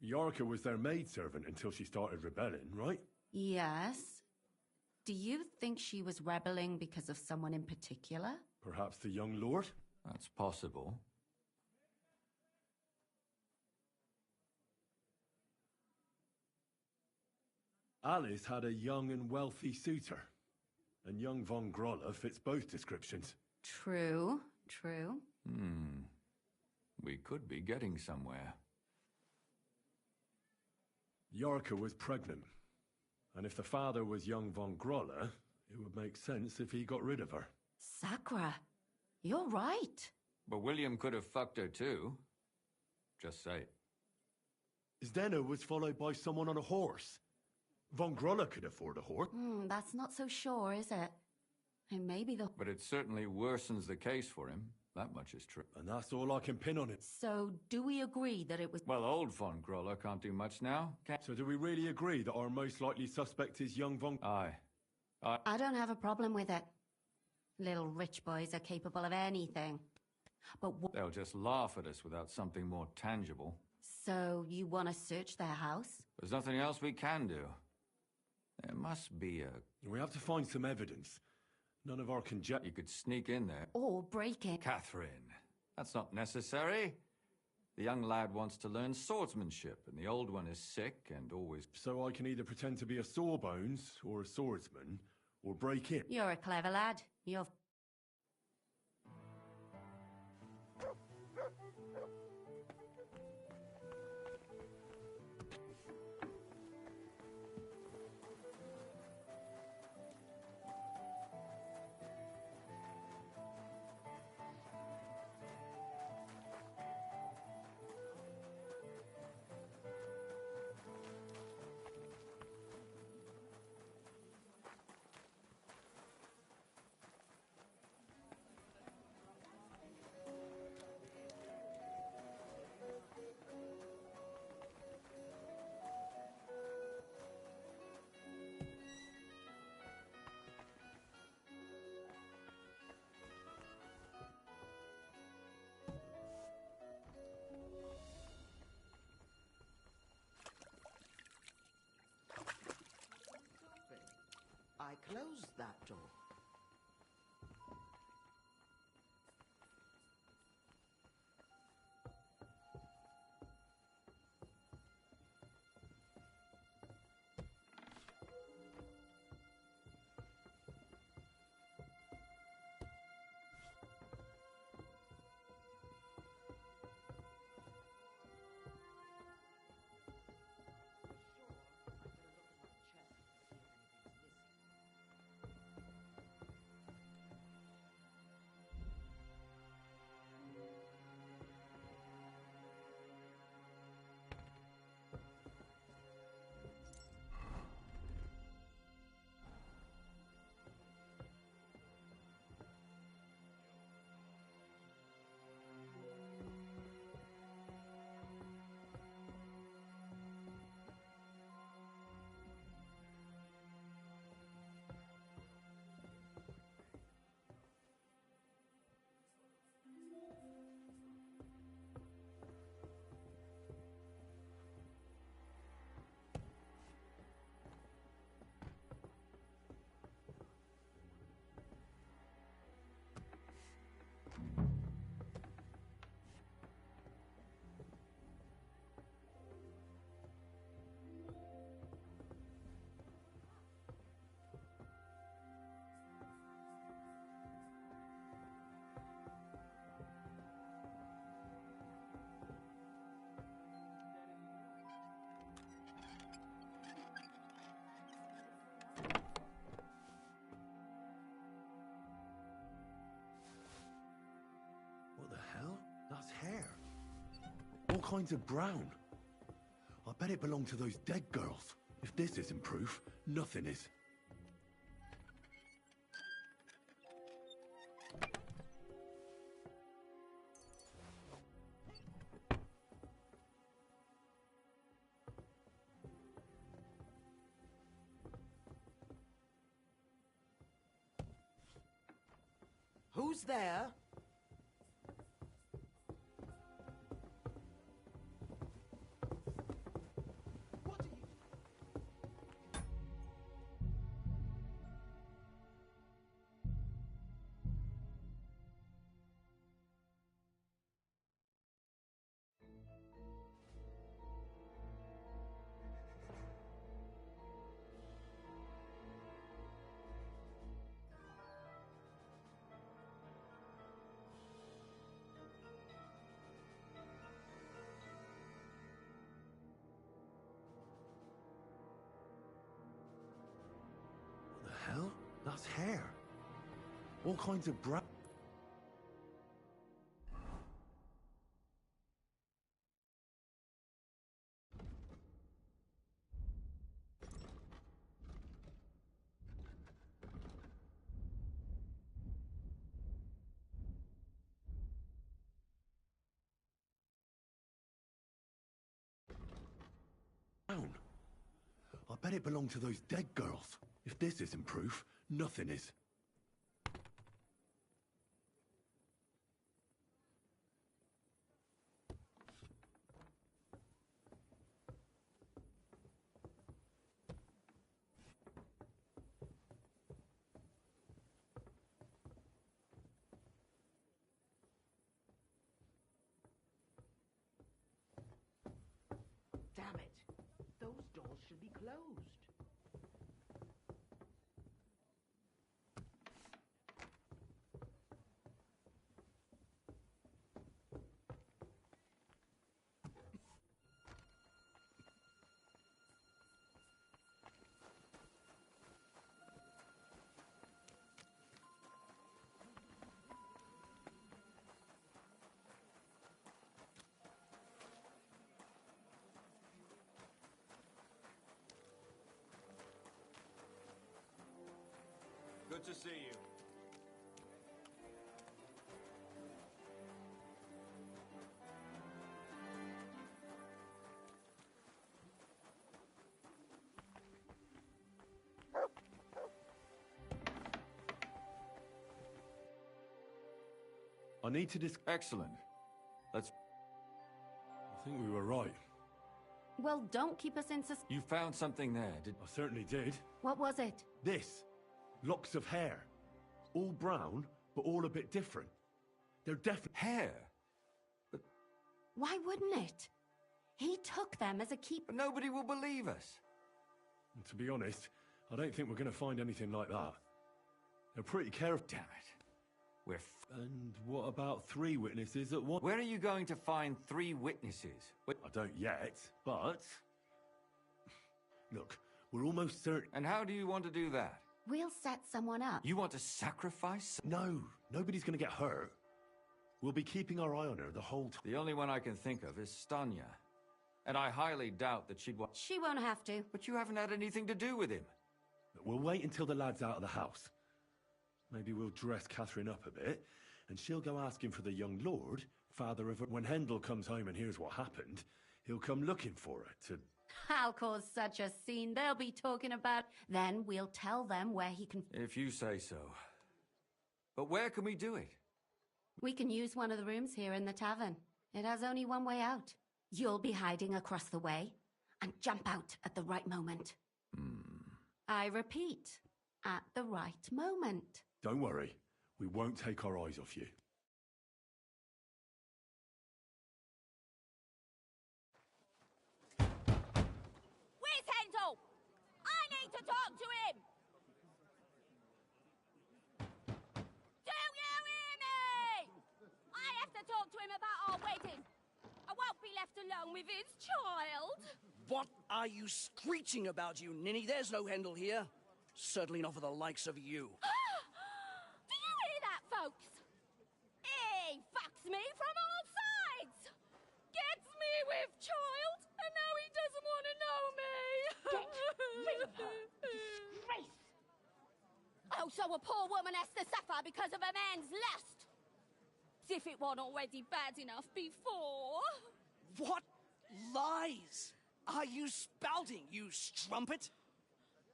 Yorka was their maidservant until she started rebelling, right? Yes. Do you think she was rebelling because of someone in particular? Perhaps the young lord? That's possible. Alice had a young and wealthy suitor, and young von Grolla fits both descriptions. True, true. We could be getting somewhere. Yorka was pregnant, and if the father was young von Grolla, it would make sense if he got rid of her. Sakura, you're right. But William could have fucked her too. Just say. Zdeno was followed by someone on a horse. Von Grolla could afford a horse. That's not so sure, is it? And maybe the... But it certainly worsens the case for him. That much is true. And that's all I can pin on it. So, do we agree that it was... Well, old von Grolla can't do much now. So do we really agree that our most likely suspect is young von... Aye. I don't have a problem with it. Little rich boys are capable of anything. But they'll just laugh at us without something more tangible. So, you want to search their house? There's nothing else we can do. There must be a... We have to find some evidence. None of our conjecture... You could sneak in there. Or break it. Catherine, that's not necessary. The young lad wants to learn swordsmanship, and the old one is sick and always... So I can either pretend to be a sawbones, or a swordsman, or break in. You're a clever lad. You're... I closed that door. That's hair. All kinds of brown. I bet it belonged to those dead girls. If this isn't proof, nothing is. Who's there? That's hair. All kinds of brown. I bet it belonged to those dead girls. If this isn't proof, nothing is. Damn it. Those doors should be closed. Good to see you. I need to Excellent. Let's... I think we were right. Well, don't keep us in You found something there, did... I certainly did. What was it? This. Locks of hair. All brown, but all a bit different. They're definitely... Hair? But... Why wouldn't it? He took them as a keep... But nobody will believe us. And to be honest, I don't think we're going to find anything like that. They're pretty careful. Damn it. We're And what about 3 witnesses at once? Where are you going to find 3 witnesses? I don't yet, but... Look, we're almost certain... And how do you want to do that? We'll set someone up. You want to sacrifice? No, nobody's going to get hurt. We'll be keeping our eye on her the whole time. The only one I can think of is Stanya. And I highly doubt that she'd want... She won't have to. But you haven't had anything to do with him. We'll wait until the lad's out of the house. Maybe we'll dress Catherine up a bit, and she'll go asking for the young lord, father of her. When Hendel comes home and hears what happened, he'll come looking for her to... I'll cause such a scene they'll be talking about. Then we'll tell them where he can... If you say so. But where can we do it? We can use one of the rooms here in the tavern. It has only one way out. You'll be hiding across the way, and jump out at the right moment. I repeat, at the right moment. Don't worry, we won't take our eyes off you. Where's Hendel? I need to talk to him! Do you hear me? I have to talk to him about our wedding. I won't be left alone with his child. What are you screeching about, you ninny? There's no Hendel here. Certainly not for the likes of you. Do you hear that, folks? He fucks me from all sides. Gets me with child, and now he doesn't want to know me. Get rid of her. Disgrace. Oh, so a poor woman has to suffer because of a man's lust. As if it wasn't already bad enough before. What lies are you spouting, you strumpet?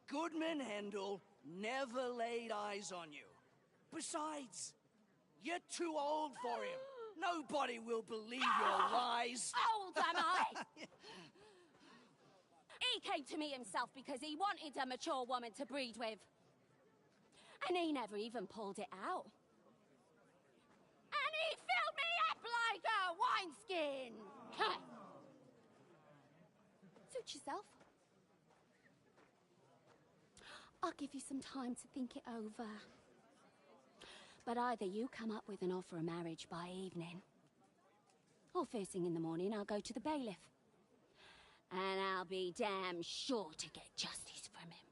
Goodman Hendel never laid eyes on you. Besides, you're too old for him. Nobody will believe your lies. Old am I? He came to me himself because he wanted a mature woman to breed with. And he never even pulled it out. And he filled me up like a wineskin. Suit yourself. I'll give you some time to think it over. But either you come up with an offer of marriage by evening, or first thing in the morning I'll go to the bailiff. And I'll be damn sure to get justice from him.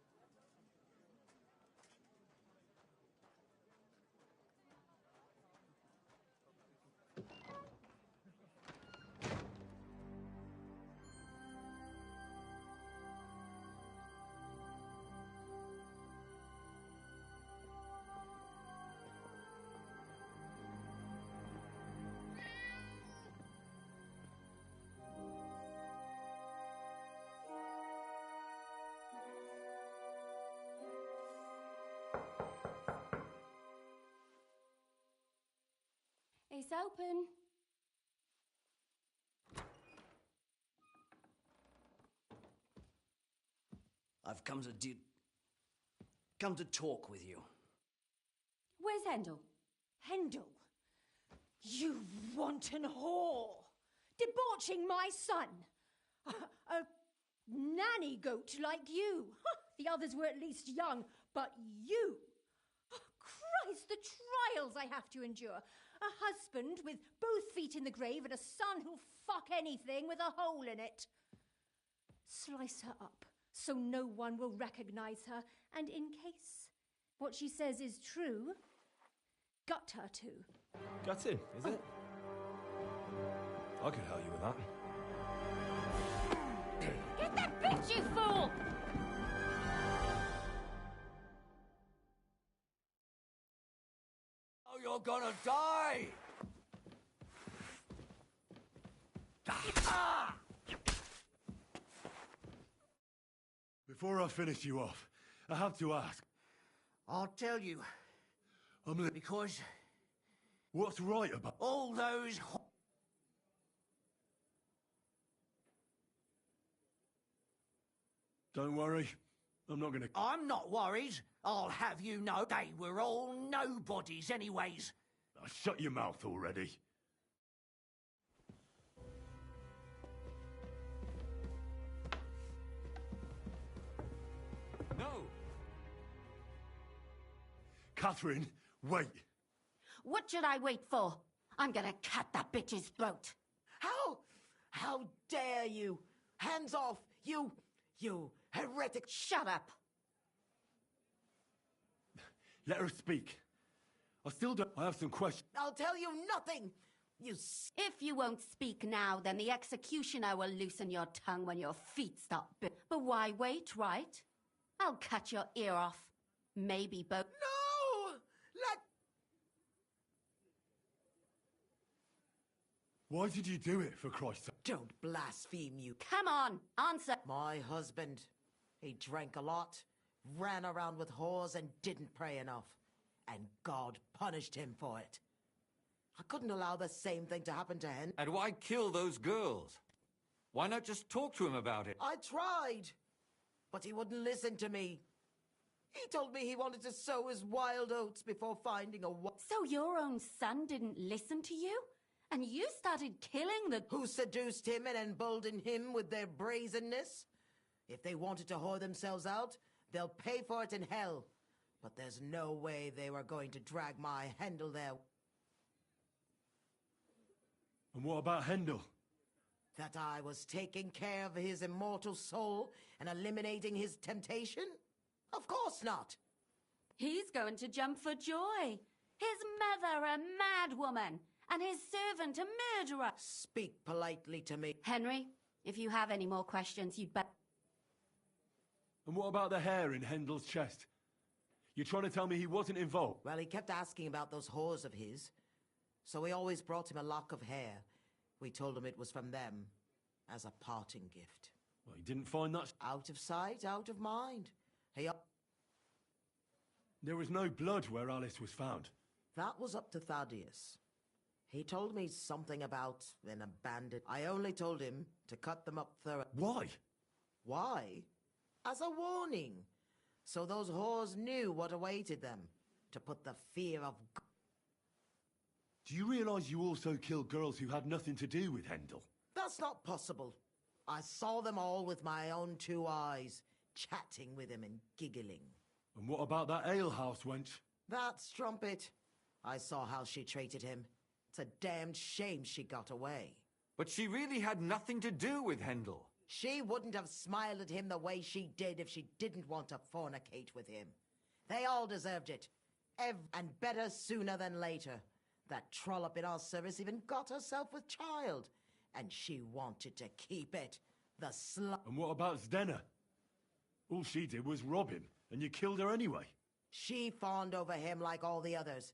It's open. I've come to talk with you. Where's Hendel? Hendel? You wanton whore! Debauching my son! A nanny goat like you! The others were at least young, but you! Christ, the trials I have to endure! A husband with both feet in the grave and a son who'll fuck anything with a hole in it. Slice her up so no one will recognize her, and in case what she says is true, gut her too. Gutting, is it? I could help you with that. Get that bitch, you fool! Oh, you're gonna die! Before I finish you off, I have to ask. I'll tell you. Because... What's right about... all those... Don't worry. I'm not gonna... I'm not worried. I'll have you know they were all nobodies anyways. Shut your mouth already. No! Catherine, wait. What should I wait for? I'm gonna cut that bitch's throat. How dare you? Hands off, you heretic. Shut up. Let her speak. I still don't... I have some questions. I'll tell you nothing. If you won't speak now, then the executioner will loosen your tongue when your feet stop. But why wait, right? I'll cut your ear off. Maybe both. No! Let... Why did you do it, for Christ's sake? Don't blaspheme, you... Come on, answer. My husband, he drank a lot, ran around with whores and didn't pray enough. And God punished him for it. I couldn't allow the same thing to happen to him. And why kill those girls? Why not just talk to him about it? I tried, but he wouldn't listen to me. He told me he wanted to sow his wild oats before finding a wife. So your own son didn't listen to you? And you started killing the... Who seduced him and emboldened him with their brazenness? If they wanted to whore themselves out, they'll pay for it in hell. But there's no way they were going to drag my Hendel there. And what about Hendel? That I was taking care of his immortal soul and eliminating his temptation? Of course not. He's going to jump for joy. His mother a mad woman, and his servant a murderer. Speak politely to me. Henry, if you have any more questions, you'd better... And what about the hair in Hendel's chest? You're trying to tell me he wasn't involved? Well, he kept asking about those whores of his. So we always brought him a lock of hair. We told him it was from them, as a parting gift. Well, he didn't find that... Out of sight, out of mind. There was no blood where Alice was found. That was up to Thaddeus. He told me something about an abandoned... I only told him to cut them up thorough. Why? Why? As a warning. So those whores knew what awaited them. To put the fear of... Do you realise you also killed girls who had nothing to do with Hendel? That's not possible. I saw them all with my own 2 eyes, chatting with him and giggling. And what about that alehouse wench? That strumpet. I saw how she treated him. It's a damned shame she got away. But she really had nothing to do with Hendel. She wouldn't have smiled at him the way she did if she didn't want to fornicate with him. They all deserved it. And better sooner than later. That trollop in our service even got herself with child. And she wanted to keep it. The slut. And what about Zdenna? All she did was rob him, and you killed her anyway. She fawned over him like all the others.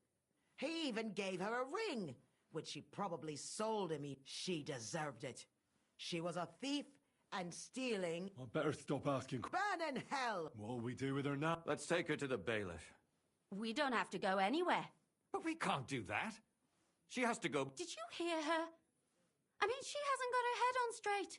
He even gave her a ring, which she probably sold him. She deserved it. She was a thief and stealing. I better stop asking. Burn in hell! What'll we do with her now? Let's take her to the bailiff. We don't have to go anywhere. But we can't do that. She has to go. Did you hear her? I mean, she hasn't got her head on straight.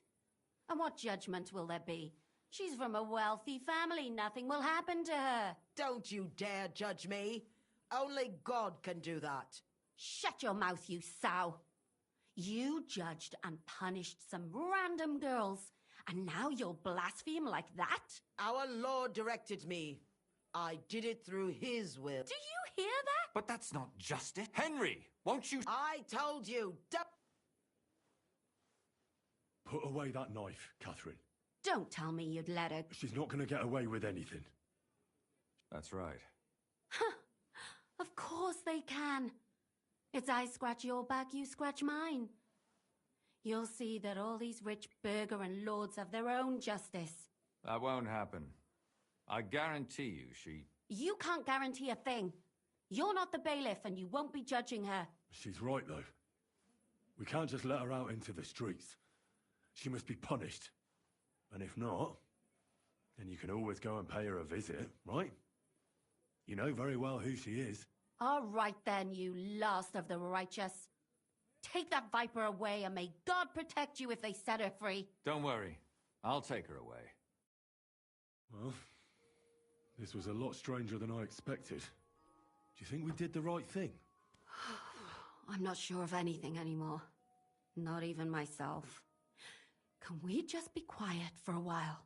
And what judgment will there be? She's from a wealthy family. Nothing will happen to her. Don't you dare judge me. Only God can do that. Shut your mouth, you sow. You judged and punished some random girls, and now you'll blaspheme like that? Our Lord directed me. I did it through his will. Do you hear that? But that's not justice. Henry, won't you... I told you. Put away that knife, Catherine. Don't tell me you'd let her... She's not going to get away with anything. That's right. Huh. Of course they can. It's I scratch your back, you scratch mine. You'll see that all these rich burgher and lords have their own justice. That won't happen. I guarantee you she... You can't guarantee a thing. You're not the bailiff and you won't be judging her. She's right, though. We can't just let her out into the streets. She must be punished. And if not, then you can always go and pay her a visit, right? You know very well who she is. All right then, you last of the righteous. Take that viper away and may God protect you if they set her free. Don't worry. I'll take her away. Well, this was a lot stranger than I expected. Do you think we did the right thing? I'm not sure of anything anymore. Not even myself. Can we just be quiet for a while?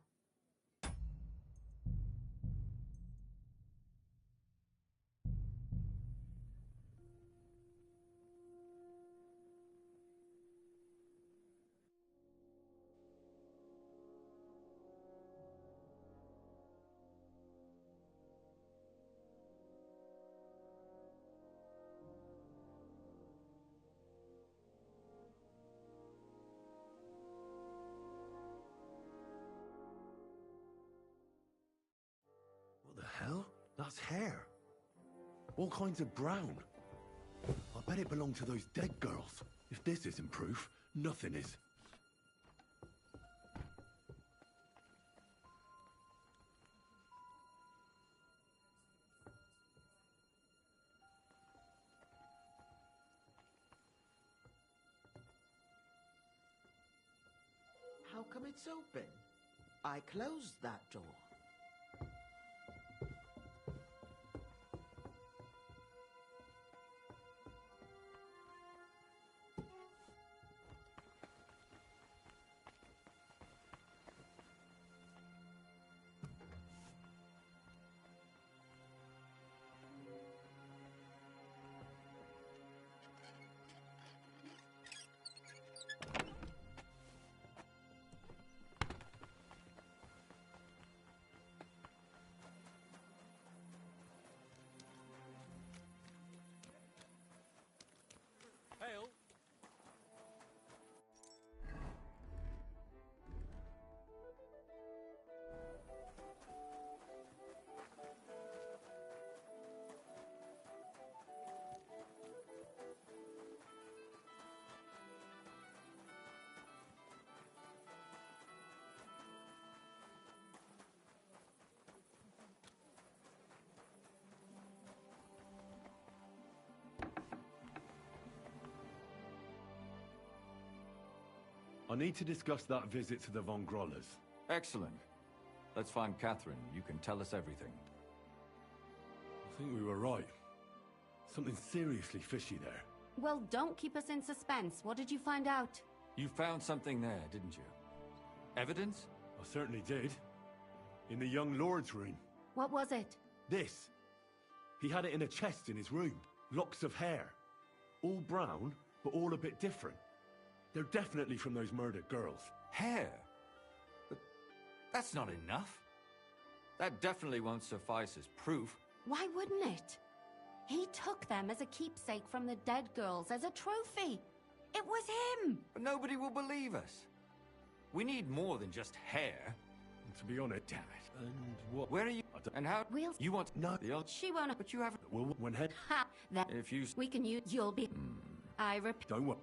What the hell? That's hair. All kinds of brown. I bet it belonged to those dead girls. If this isn't proof, nothing is. How come it's open? I closed that door. Hail. I need to discuss that visit to the Von Grollers. Excellent. Let's find Catherine. You can tell us everything. I think we were right. Something seriously fishy there. Well, don't keep us in suspense. What did you find out? You found something there, didn't you? Evidence? I certainly did. In the young lord's room. What was it? This. He had it in a chest in his room. Locks of hair. All brown, but all a bit different. They're definitely from those murdered girls. Hair? But that's not enough. That definitely won't suffice as proof. Why wouldn't it? He took them as a keepsake from the dead girls, as a trophy. It was him! But nobody will believe us. We need more than just hair. And to be honest, damn it. And what? Where are you? And how? We'll... You want... No. She won't... But you haven't... Well, when head... Ha! That... If you... We can use... You'll be... I repeat... Don't worry.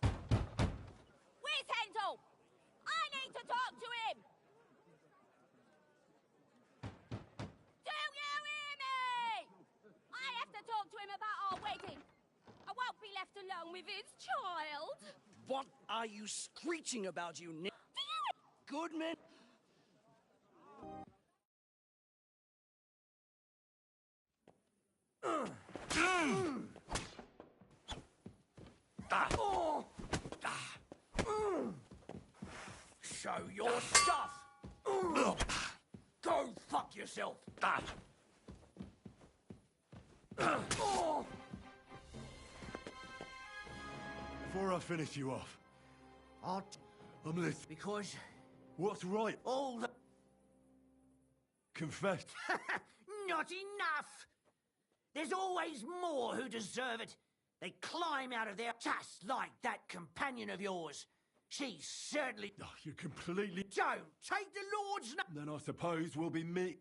Where's Handel? I need to talk to him! Do you hear down with its child? What are you screeching about, you Goodman? Show your stuff! Go fuck yourself! Before I finish you off, I'm listening. Because... What's right? All the... Confess. Not enough! There's always more who deserve it. They climb out of there just like that companion of yours. She's certainly... Oh, you're completely... Don't take the Lord's name! Then I suppose we'll be me...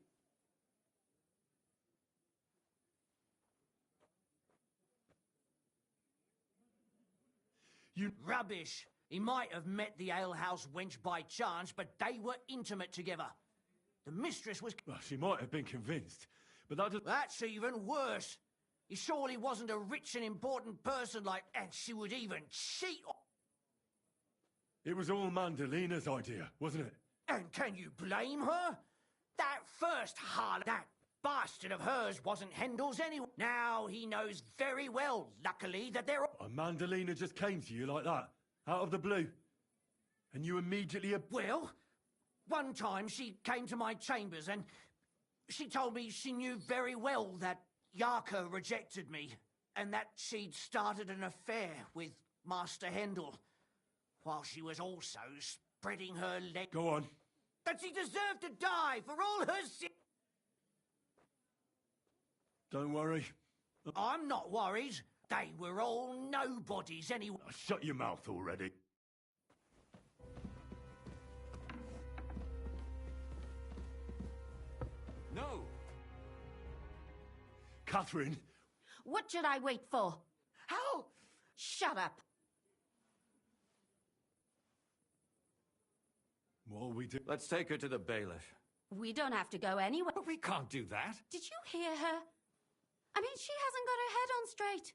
You... Rubbish! He might have met the alehouse wench by chance, but they were intimate together. The mistress was... Well, she might have been convinced, but that does... That's even worse. He surely wasn't a rich and important person like... And she would even cheat on... It was all Mandalina's idea, wasn't it? And can you blame her? That first harlot, that bastard of hers wasn't Hendel's anyway. Now he knows very well, luckily, that they're... Mandalina just came to you like that, out of the blue. And you immediately... Well, one time she came to my chambers and she told me she knew very well that Yarka rejected me and that she'd started an affair with Master Hendel, while she was also spreading her leg... Go on. That she deserved to die for all her sin... Don't worry. I'm not worried. They were all nobodies anyway. Shut your mouth already. No! Catherine! What should I wait for? How? Shut up. What we do? Let's take her to the bailiff. We don't have to go anywhere. But we can't do that. Did you hear her? I mean, she hasn't got her head on straight.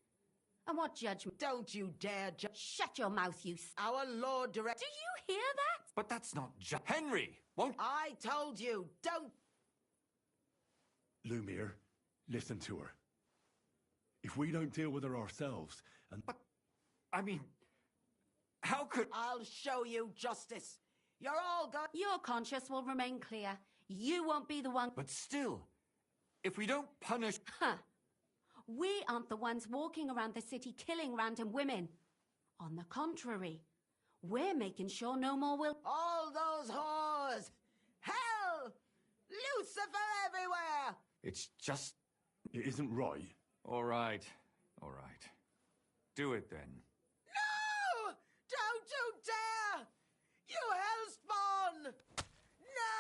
And what judgment? Don't you dare Shut your mouth, you... Our Lord direct... Do you hear that? But that's not Henry, won't... I told you, don't... Lumiere, listen to her. If we don't deal with her ourselves, and... But, I mean... How could... I'll show you justice. You're all gone... Your conscience will remain clear. You won't be the one... But still, if we don't punish... Huh. We aren't the ones walking around the city killing random women. On the contrary, we're making sure no more will... All those whores! Hell! Lucifer everywhere! It's just... It isn't right. All right. All right. Do it then. No! Don't you dare! You hellspawn! No!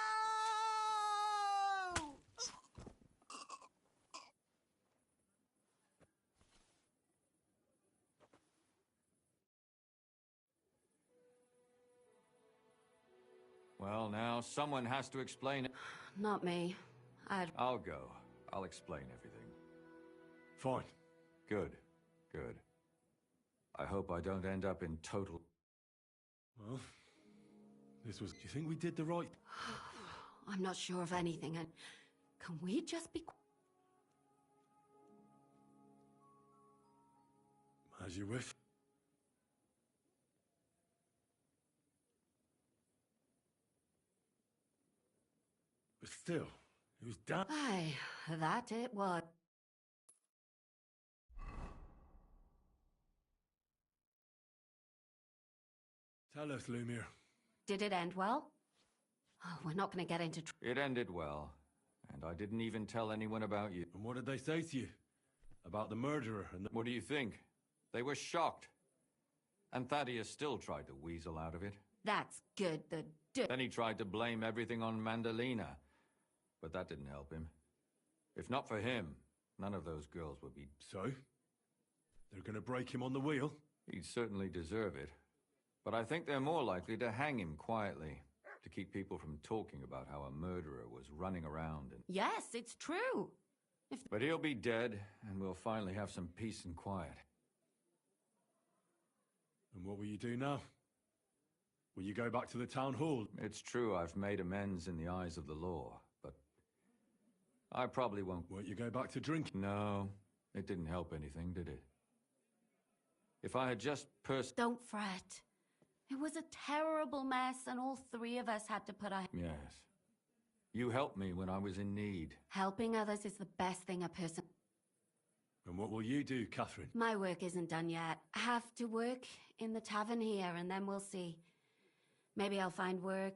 Well, now, someone has to explain it. Not me. I'll go. I'll explain everything. Fine. Good. Good. I hope I don't end up in total... Well, this was... Do you think we did the right... I'm not sure of anything, and can we just be... As you wish. But still, it was damn... Aye, that it was. Tell us, Lumiere. Did it end well? Oh, we're not going to get into... It ended well, and I didn't even tell anyone about you. And what did they say to you? About the murderer and the... What do you think? They were shocked. And Thaddeus still tried to weasel out of it. That's good, Then he tried to blame everything on Mandalina. But that didn't help him. If not for him, none of those girls would be... So? They're gonna break him on the wheel? He'd certainly deserve it. But I think they're more likely to hang him quietly, to keep people from talking about how a murderer was running around and... Yes, it's true. But he'll be dead, and we'll finally have some peace and quiet. And what will you do now? Will you go back to the town hall? It's true I've made amends in the eyes of the law, but I probably won't. Won't you go back to drinking? No, it didn't help anything, did it? If I had just Don't fret. It was a terrible mess, and all three of us had to put our... Yes. You helped me when I was in need. Helping others is the best thing a person... And what will you do, Catherine? My work isn't done yet. I have to work in the tavern here, and then we'll see. Maybe I'll find work.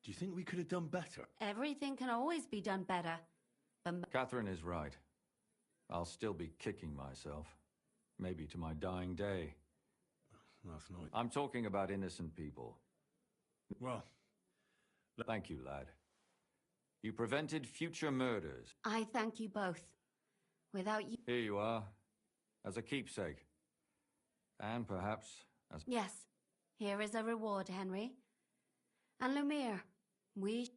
Do you think we could have done better? Everything can always be done better. But... Catherine is right. I'll still be kicking myself. Maybe to my dying day. Last night. I'm talking about innocent people. Well... Thank you, lad. You prevented future murders. I thank you both. Without you... Here you are. As a keepsake. And perhaps as... Yes. Here is a reward, Henry. And Lumiere, we...